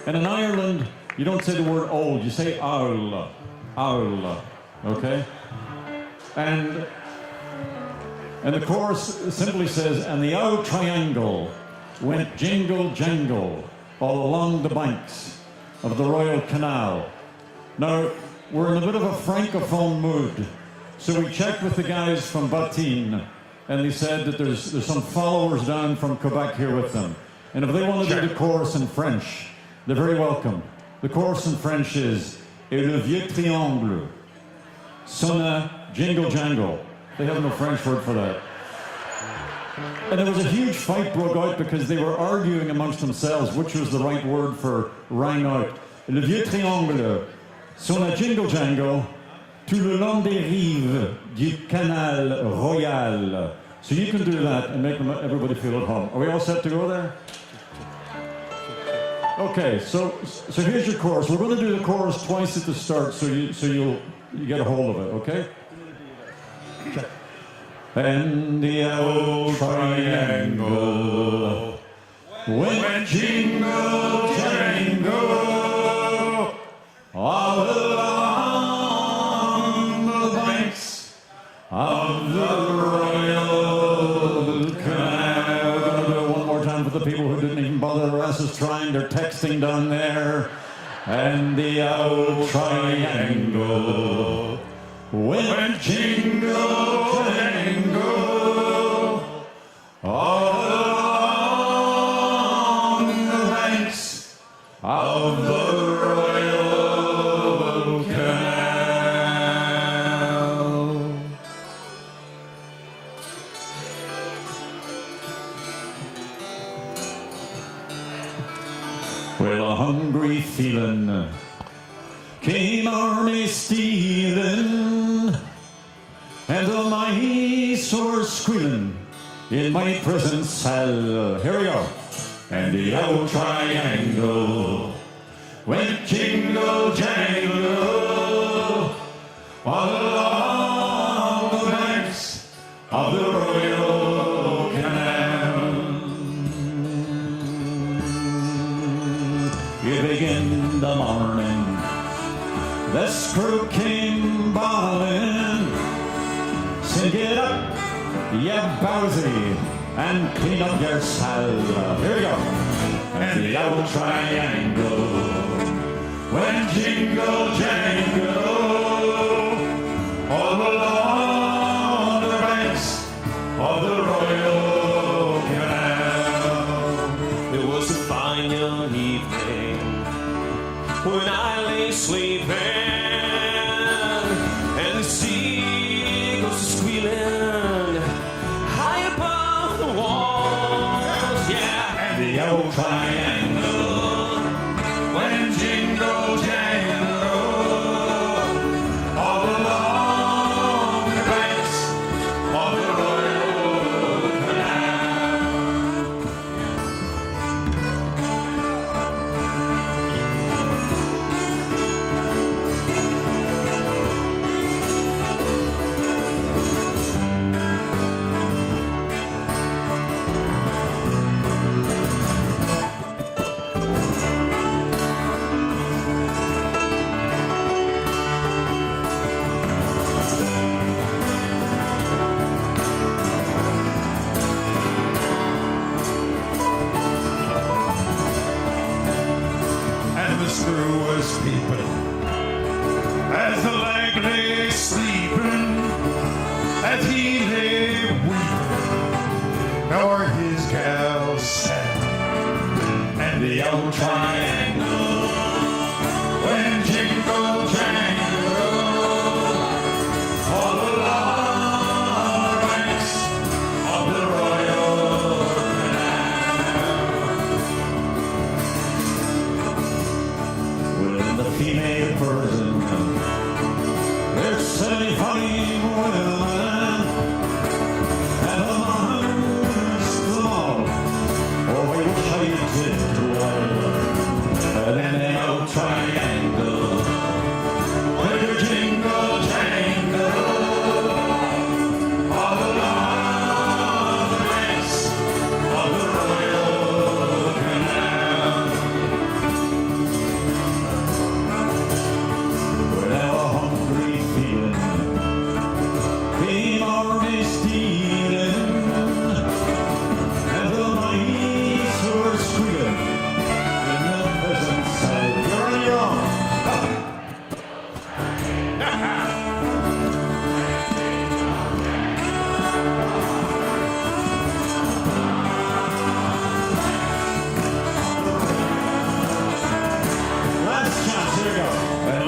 And in Ireland, you don't say the word old, you say owl. Owl. Okay? And the chorus simply says, and the old triangle went jingle jangle all along the banks of the Royal Canal. Now, we're in a bit of a francophone mood, so we checked with the guys from Bottine, and they said that there's some followers down from Quebec here with them. And if they want to do the chorus in French, they're very welcome. The chorus in French is Et le vieux triangle sonne jingle jangle. They have no French word for that. And there was a huge fight broke out because they were arguing amongst themselves which was the right word for rang out. Le vieux triangle sonne jingle jangle tout le long des rives du canal royal. So you can do that and make everybody feel at home. Are we all set to go there? Okay, so here's your chorus. We're going to do the chorus twice at the start, so you get a hold of it, okay? And the old triangle went jingle jangle all along the banks of the Royal Canal. We're going to do it one more time for the people who didn't even bother their asses trying. They're texting down there. And the old triangle went jingle jangle all along the banks of the Royal Canal. Well, a hungry feeling came army stealing, and the mice were squealing in my prison cell. Here we go. And the old triangle went jingle jangle all along the banks of the Royal Canal. You begin the morning, the screw came bawling, said get up, you bowsy, and clean up your cell. Here we go. And the old triangle went jingle jangle all along the banks of the Royal Canal. It was a fine young evening when I lay sleeping, and the sea goes squealing high above the walls, yeah. And the old triangle went jingle jangle all along the banks of the Royal Canal. and the screw was peeping as the lag lay sleeping, as he lay weeping, nor his gal sat. And the old triangle went jingle jangle all along the banks of the Royal Canal. The female person, there's 75 women, and amongst them all, oh, I wish I did well. And then the old triangle, where you jingle jangle all along the banks of the Royal Canal. Well, a hungry feeling came army stealing, and the mice were squealing in the prison cell. You're on your own.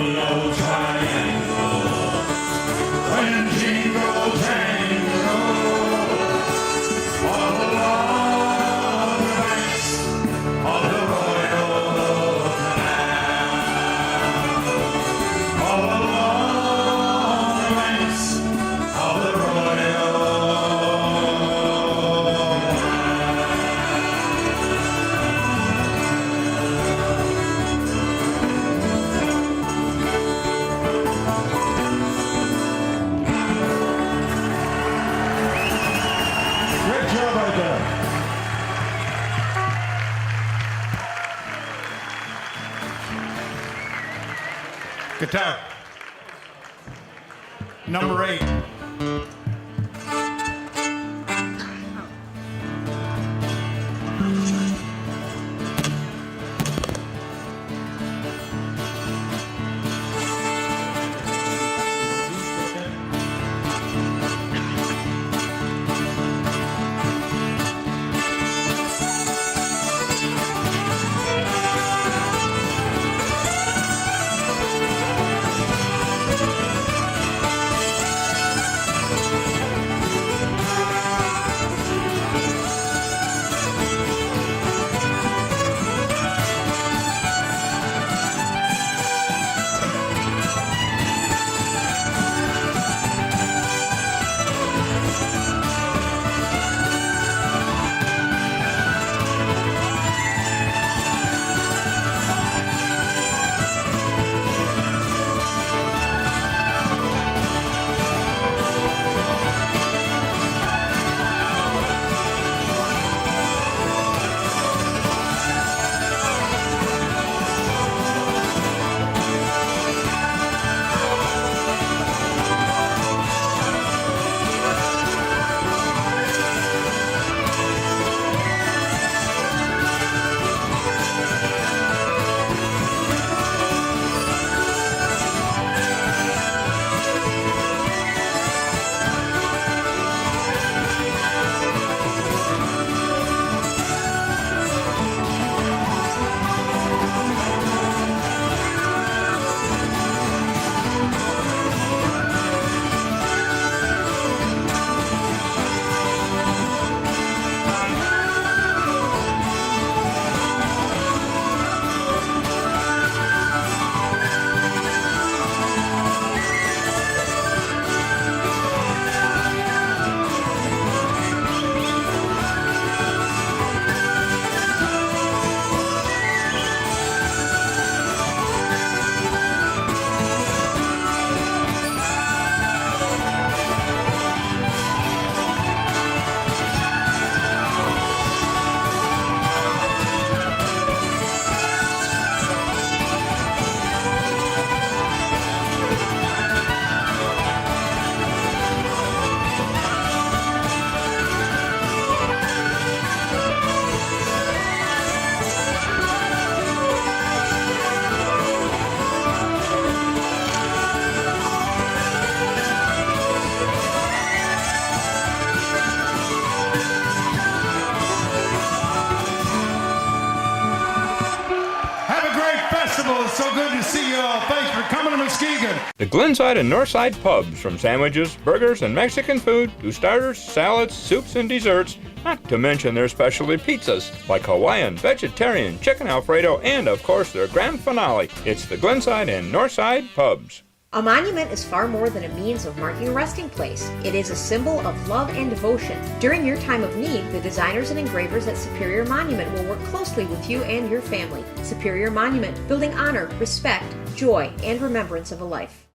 the old triangle. When jingle jangle, all along the banks of the Royal Canal, all along the banks of the Royal Great job right there. Guitar. Number 8. It's so good to see you all. Thanks for coming to Muskegon. The Glenside and Northside pubs, from sandwiches, burgers, and Mexican food to starters, salads, soups, and desserts, not to mention their specialty pizzas like Hawaiian, vegetarian, chicken Alfredo, and of course their grand finale. It's the Glenside and Northside pubs. A monument is far more than a means of marking a resting place. It is a symbol of love and devotion. During your time of need, the designers and engravers at Superior Monument will work closely with you and your family. Superior Monument, building honor, respect, joy, and remembrance of a life.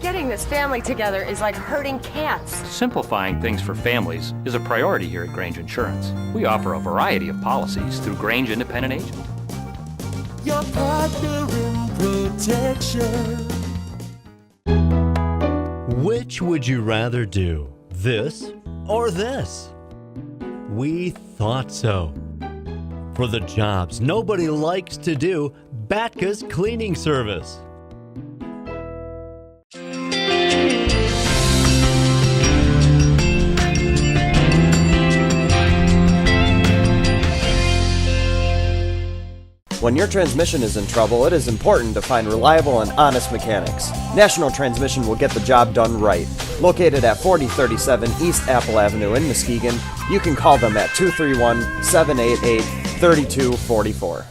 Getting this family together is like herding cats. Simplifying things for families is a priority here at Grange Insurance. We offer a variety of policies through Grange Independent Agent. Your partner in protection. Which would you rather do, this or this? We thought so. For the jobs nobody likes to do, Batka's Cleaning Service. When your transmission is in trouble, it is important to find reliable and honest mechanics. National Transmission will get the job done right. Located at 4037 East Apple Avenue in Muskegon, you can call them at 231-788-3244.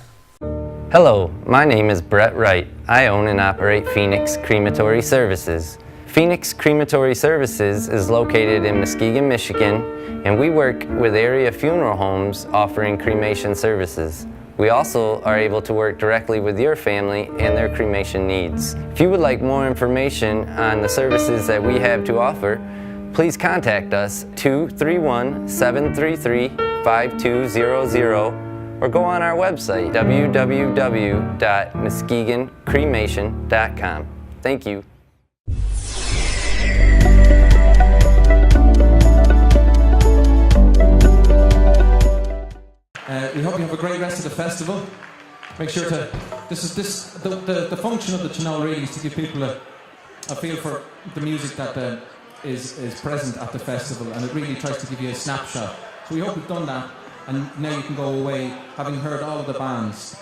Hello, my name is Brett Wright. I own and operate Phoenix Crematory Services. Phoenix Crematory Services is located in Muskegon, Michigan, and we work with area funeral homes offering cremation services. We also are able to work directly with your family and their cremation needs. If you would like more information on the services that we have to offer, please contact us 231-733-5200 or go on our website www.muskegoncremation.com. Thank you. We hope you have a great rest of the festival. Make sure to, the function of the Tionol really is to give people a feel for the music that is present at the festival, and it really tries to give you a snapshot. So we hope we've done that, and now you can go away having heard all of the bands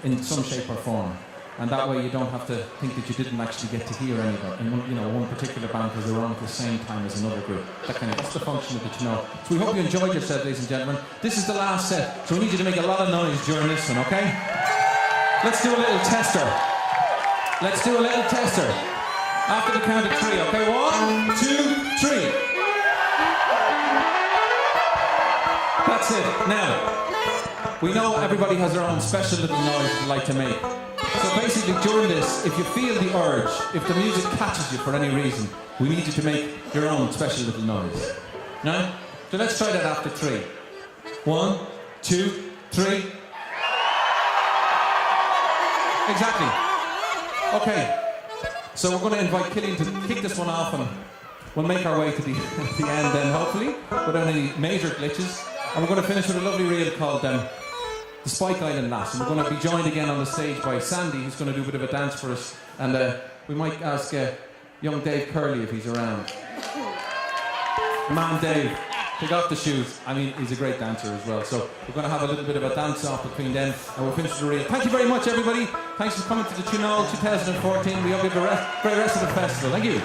in some shape or form. And that way you don't have to think that you didn't actually get to hear anybody, one particular band because they were on at the same time as another group. That's the function of the Tionol. So we hope you enjoyed your set, ladies and gentlemen. This is the last set, so we need you to make a lot of noise during this one, okay? Let's do a little tester. Let's do a little tester. After the count of 3, okay? 1, 2, 3. That's it. Now, we know everybody has their own special little noise they'd like to make. So basically during this, if you feel the urge, if the music catches you for any reason, we need you to make your own special little noise. No? So let's try that after 3. 1, 2, 3. Exactly. Okay. So we're going to invite Killian to kick this one off, and we'll make our way to the end then, hopefully, without any major glitches. And we're going to finish with a lovely reel called The Spike Island Lass, and we're going to be joined again on the stage by Sandy, who's going to do a bit of a dance for us, and we might ask young Dave Curley if he's around. Man Dave, take off the shoes. I mean, he's a great dancer as well, so we're going to have a little bit of a dance off between them, and we'll finish the reel. Thank you very much, everybody. Thanks for coming to the Tionol 2014. We hope you have a great rest of the festival. Thank you.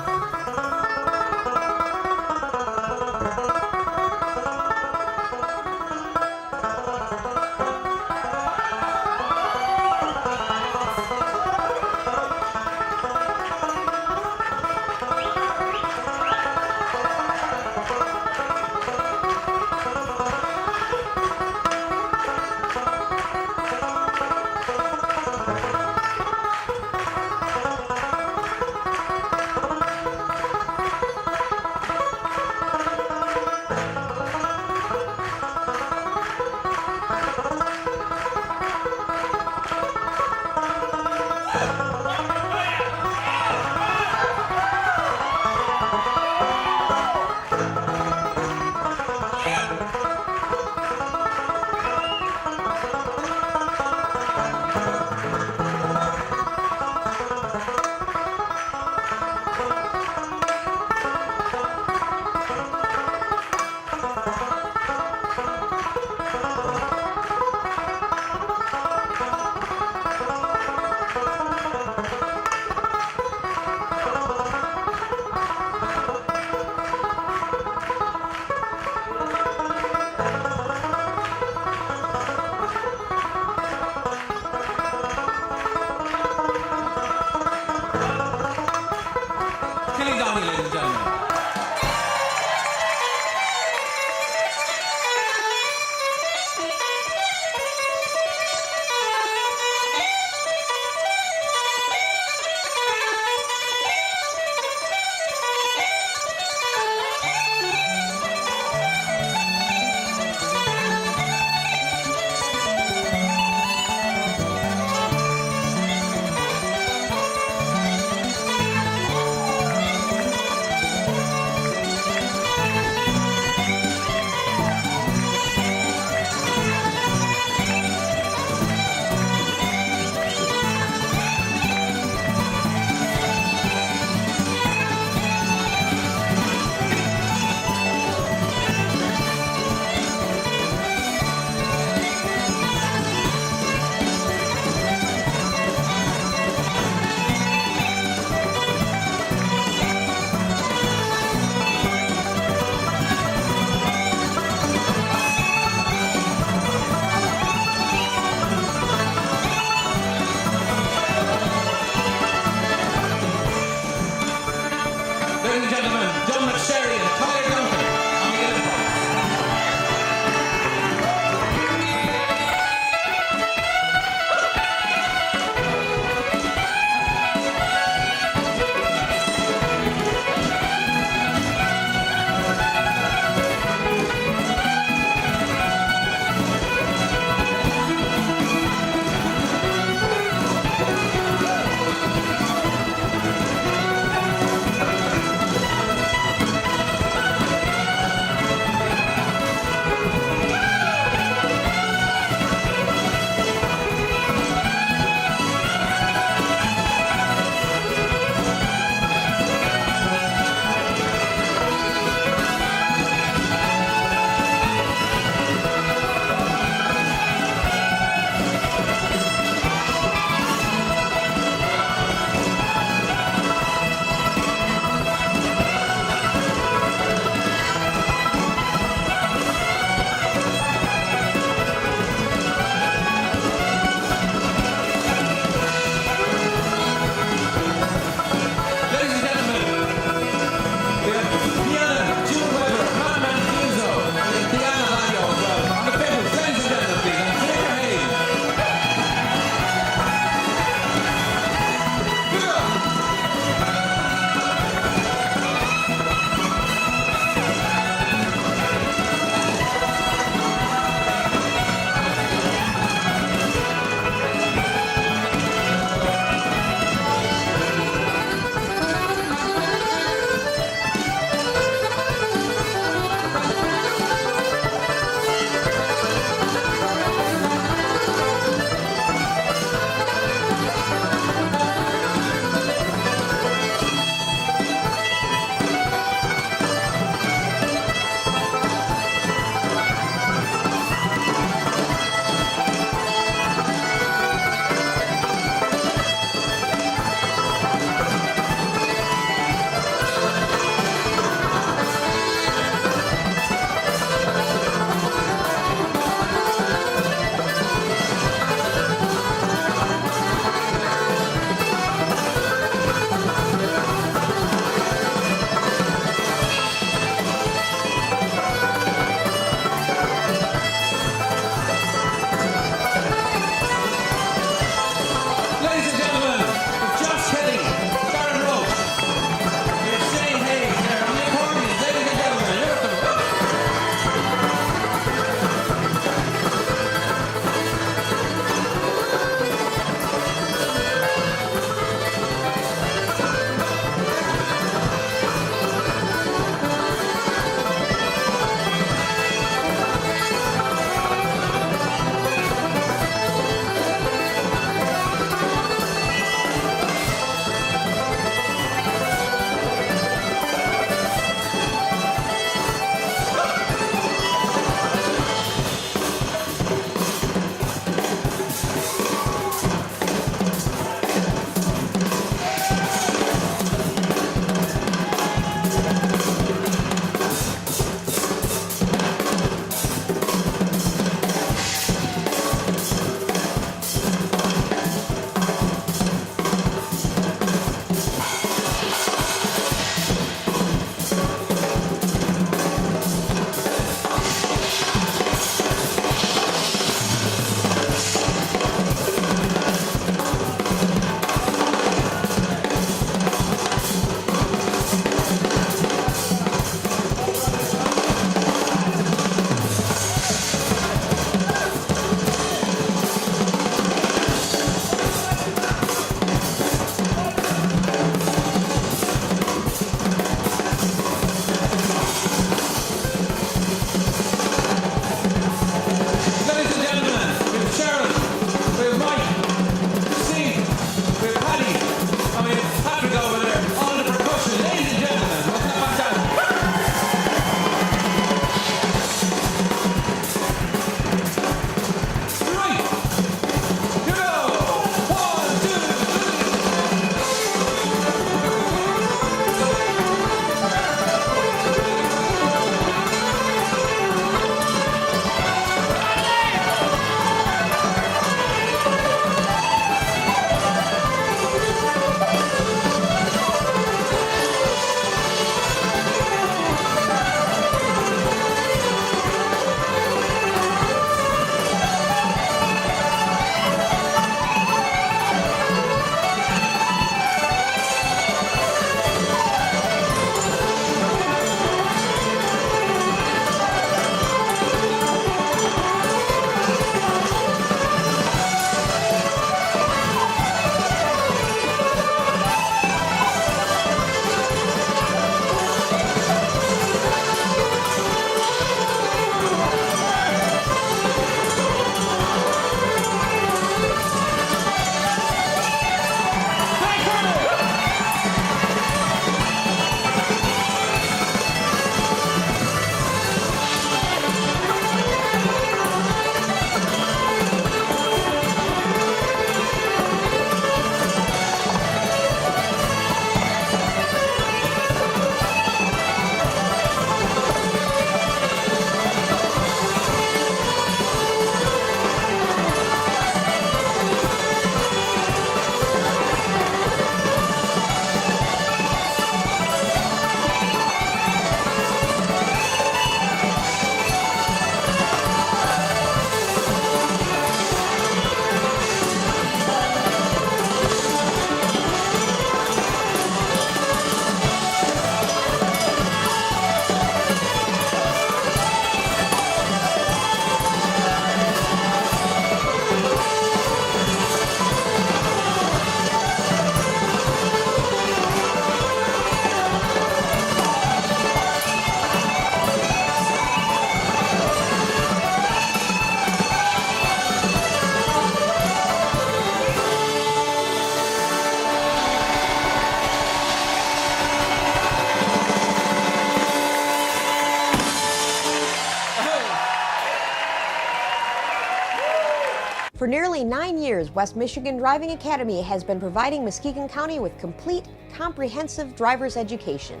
For nearly 9 years, West Michigan Driving Academy has been providing Muskegon County with complete, comprehensive driver's education.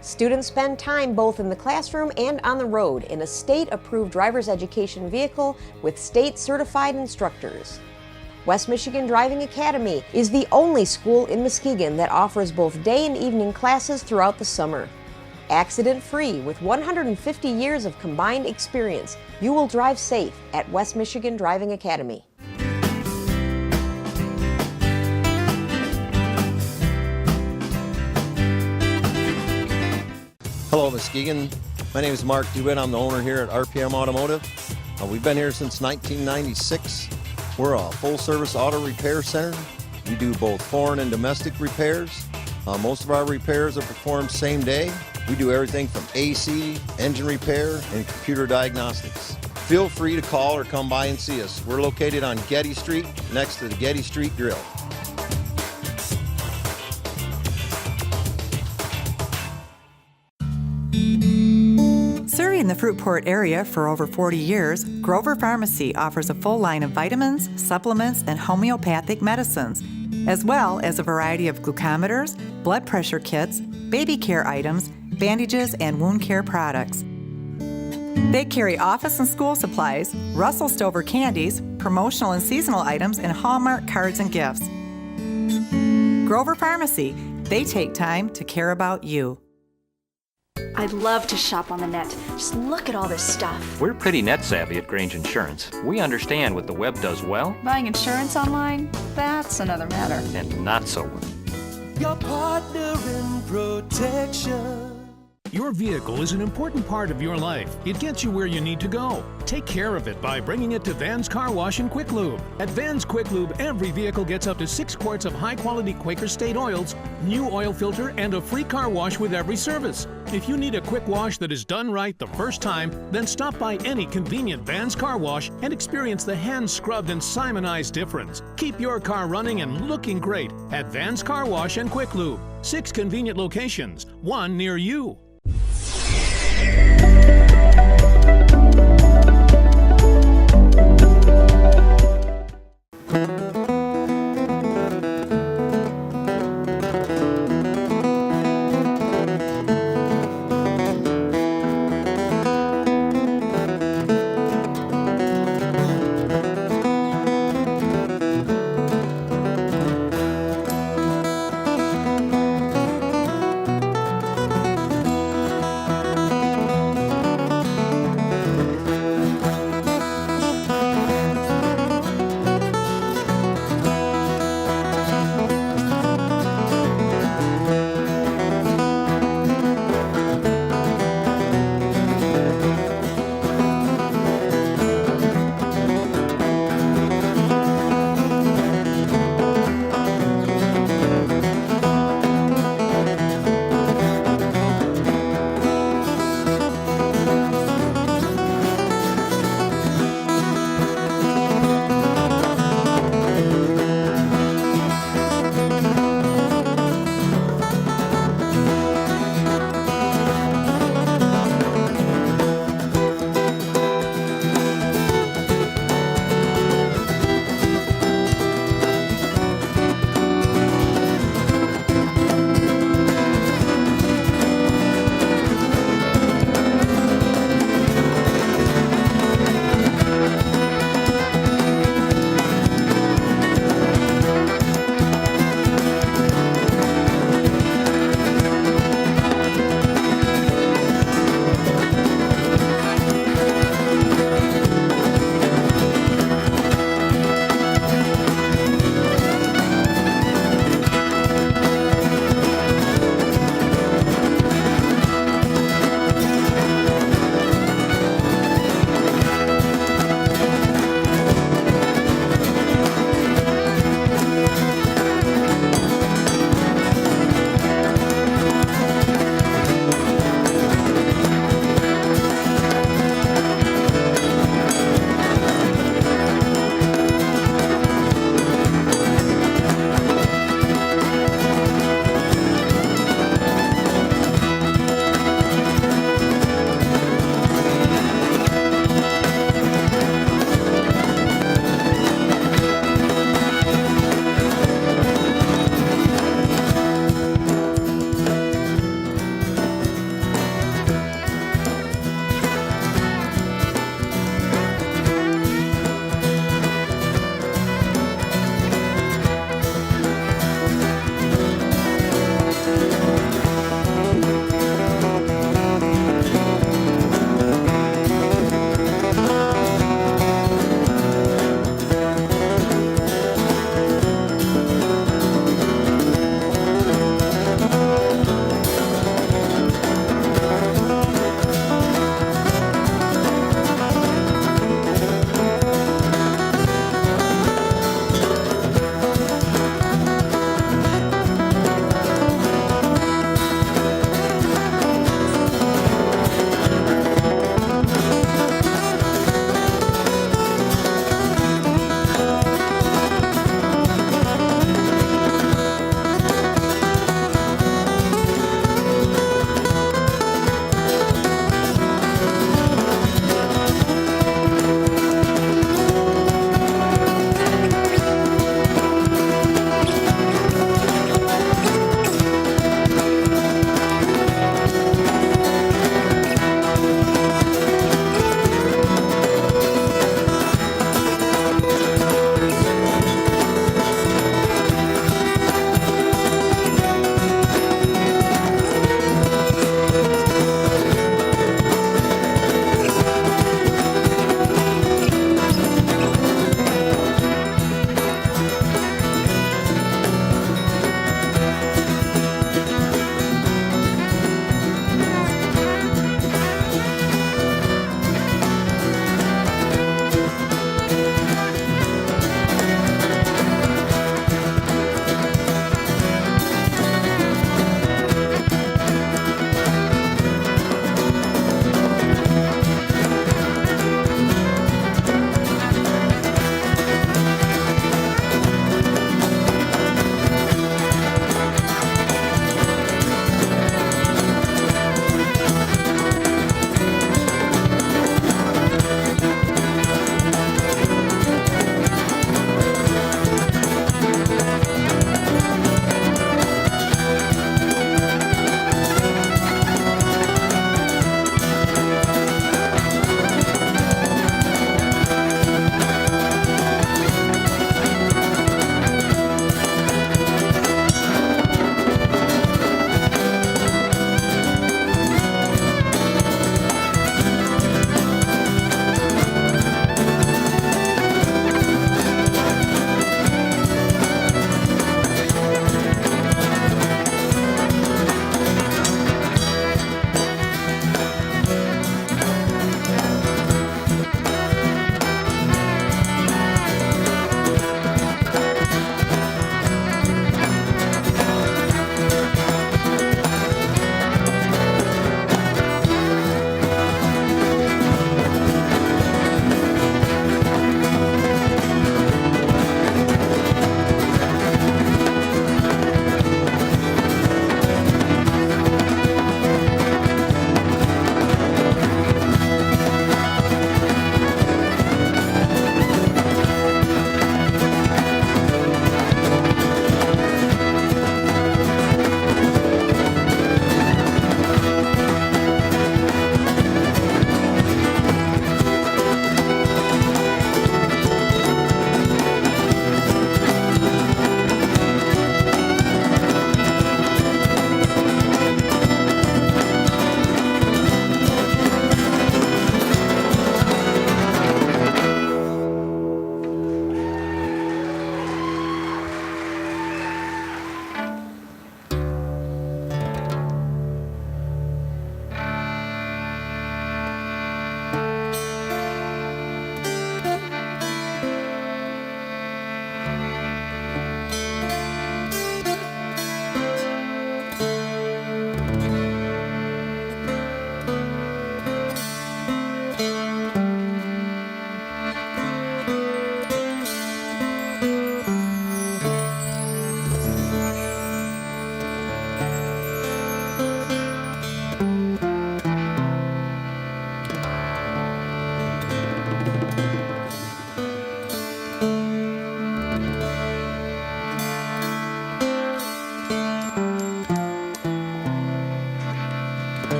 Students spend time both in the classroom and on the road in a state-approved driver's education vehicle with state-certified instructors. West Michigan Driving Academy is the only school in Muskegon that offers both day and evening classes throughout the summer. Accident-free with 150 years of combined experience, you will drive safe at West Michigan Driving Academy. Hello, Muskegon. My name is Mark Dewitt. I'm the owner here at RPM Automotive. We've been here since 1996. We're a full-service auto repair center. We do both foreign and domestic repairs. Most of our repairs are performed same day. We do everything from AC, engine repair, and computer diagnostics. Feel free to call or come by and see us. We're located on Getty Street, next to the Getty Street Grill. Serving the Fruitport area for over 40 years, Grover Pharmacy offers a full line of vitamins, supplements, and homeopathic medicines, as well as a variety of glucometers, blood pressure kits, baby care items, bandages, and wound care products. They carry office and school supplies, Russell Stover candies, promotional and seasonal items, and Hallmark cards and gifts. Grover Pharmacy, they take time to care about you. I love to shop on the net. Just look at all this stuff. We're pretty net savvy at Grange Insurance. We understand what the web does well Buying insurance online, that's another matter. and not so well. Your partner in protection. Your vehicle is an important part of your life. It gets you where you need to go. Take care of it by bringing it to Van's Car Wash and Quick Lube. At Van's Quick Lube, every vehicle gets up to 6 quarts of high-quality Quaker State oils, new oil filter, and a free car wash with every service. If you need a quick wash that is done right the first time, then stop by any convenient Van's Car Wash and experience the hand-scrubbed and Simonized difference. Keep your car running and looking great at Van's Car Wash and Quick Lube. 6 convenient locations, 1 near you.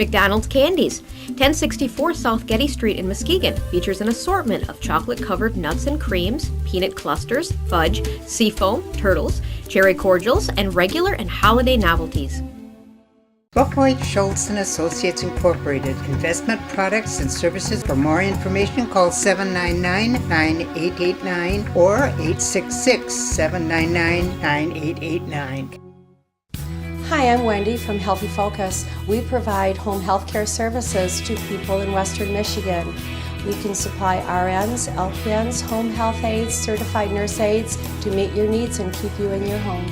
McDonald's Candies, 1064 South Getty Street in Muskegon, features an assortment of chocolate-covered nuts and creams, peanut clusters, fudge, seafoam, turtles, cherry cordials, and regular and holiday novelties. Buckwhite, Schultz & Associates Incorporated, investment products and services. For more information, call 799-9889 or 866-799-9889. Hi, I'm Wendy from Healthy Focus. We provide home health care services to people in Western Michigan. We can supply RNs, LPNs, home health aides, certified nurse aides to meet your needs and keep you in your home.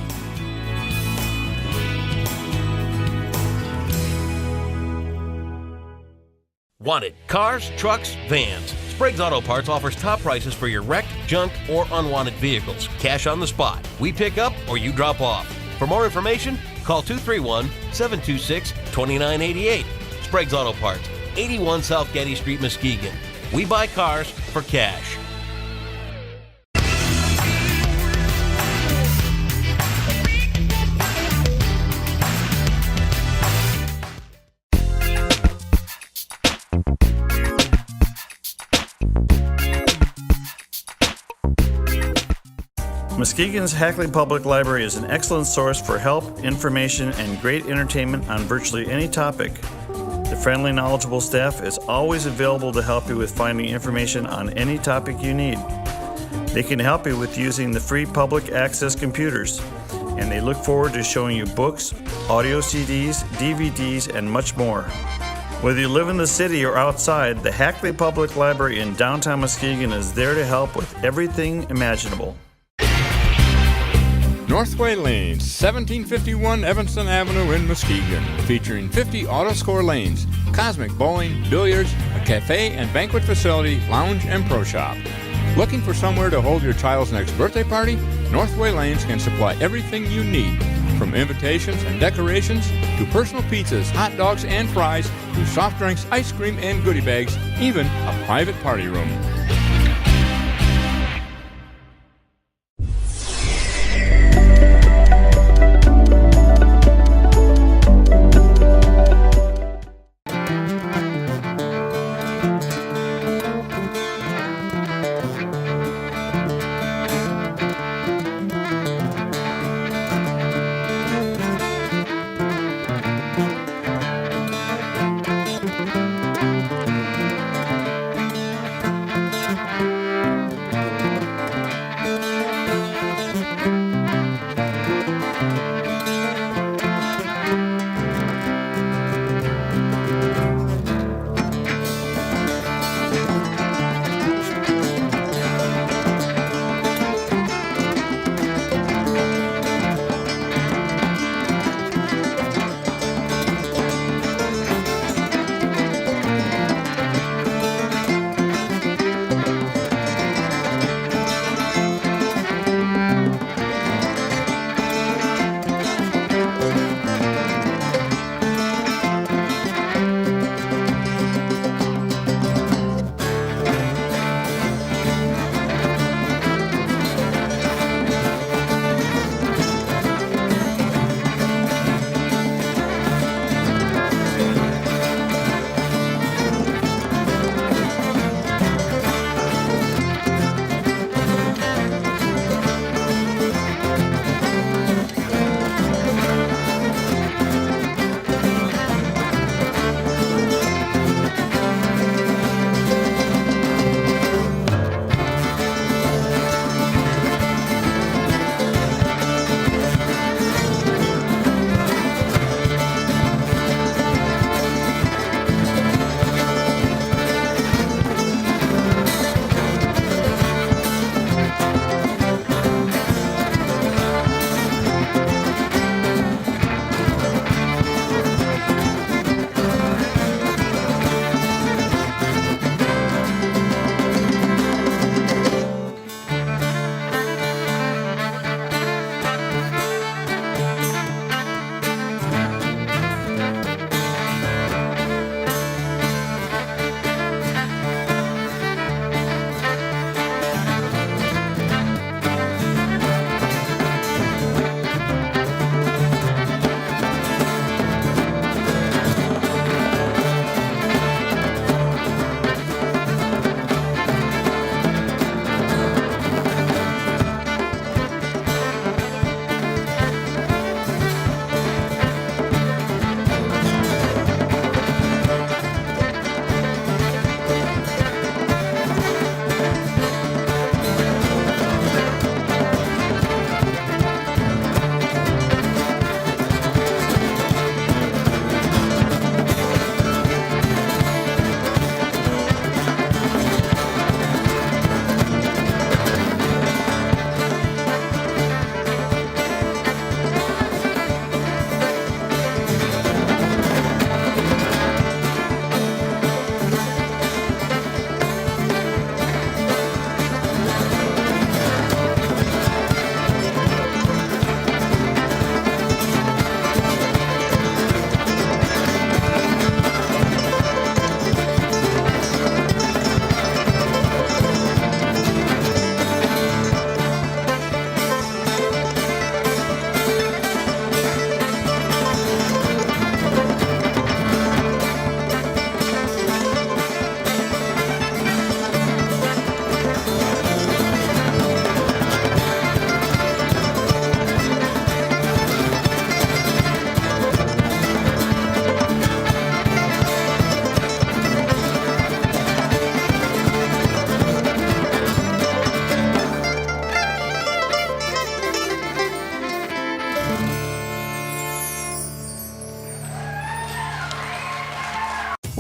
Wanted cars, trucks, vans. Sprague's Auto Parts offers top prices for your wrecked, junk, or unwanted vehicles. Cash on the spot. We pick up or you drop off. For more information, call 231-726-2988. Sprague's Auto Parts, 81 South Getty Street, Muskegon. We buy cars for cash. Muskegon's Hackley Public Library is an excellent source for help, information, and great entertainment on virtually any topic. The friendly, knowledgeable staff is always available to help you with finding information on any topic you need. They can help you with using the free public access computers, and they look forward to showing you books, audio CDs, DVDs, and much more. Whether you live in the city or outside, the Hackley Public Library in downtown Muskegon is there to help with everything imaginable. Northway Lanes, 1751 Evanston Avenue in Muskegon, featuring 50 auto-score lanes, cosmic bowling, billiards, a cafe and banquet facility, lounge, and pro shop. Looking for somewhere to hold your child's next birthday party? Northway Lanes can supply everything you need, from invitations and decorations to personal pizzas, hot dogs, and fries, to soft drinks, ice cream, and goodie bags, even a private party room.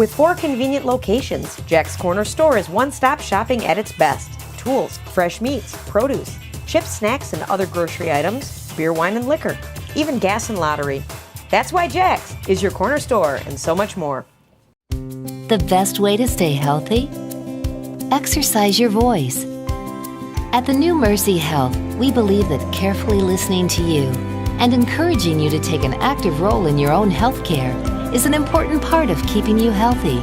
With 4 convenient locations, Jack's Corner Store is one-stop shopping at its best. Tools, fresh meats, produce, chips, snacks, and other grocery items, beer, wine, and liquor, even gas and lottery. That's why Jack's is your corner store and so much more. The best way to stay healthy? Exercise your voice. At the new Mercy Health, we believe that carefully listening to you and encouraging you to take an active role in your own health care is an important part of keeping you healthy.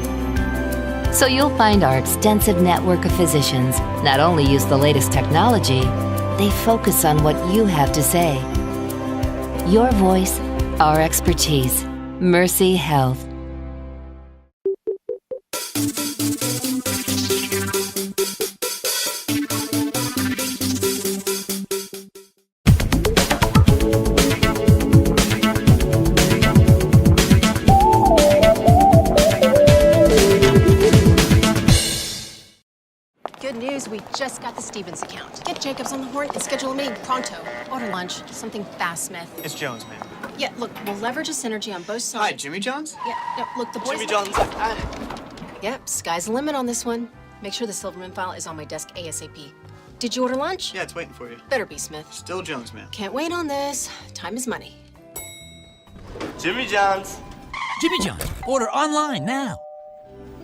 So you'll find our extensive network of physicians not only use the latest technology, they focus on what you have to say. Your voice, our expertise. Mercy Health. We just got the Stevens account. Get Jacobs on the horn and schedule a meeting pronto. Order lunch, something fast, Smith. It's Jones, ma'am. Yeah, look, we'll leverage a synergy on both sides. Hi, Jimmy Jones? Yeah, no, look, the boys... Jimmy Jones. Yep, sky's the limit on this one. Make sure the Silverman file is on my desk ASAP. Did you order lunch? Yeah, it's waiting for you. Better be, Smith. Still Jones, ma'am. Can't wait on this. Time is money. Jimmy Jones. Jimmy Jones, order online now.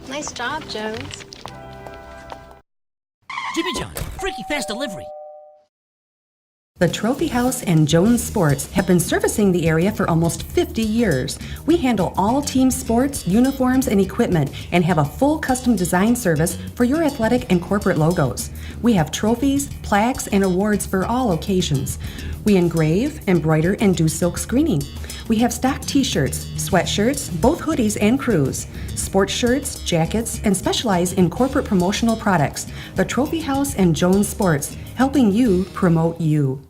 Nice job, Jones. Jimmy John's, freaky fast delivery. The Trophy House and Jones Sports have been servicing the area for almost 50 years. We handle all team sports, uniforms, and equipment and have a full custom design service for your athletic and corporate logos. We have trophies, plaques, and awards for all occasions. We engrave, embroider, and do silk screening. We have stock t-shirts, sweatshirts, both hoodies and crews, sports shirts, jackets, and specialize in corporate promotional products. The Trophy House and Jones Sports, helping you promote you.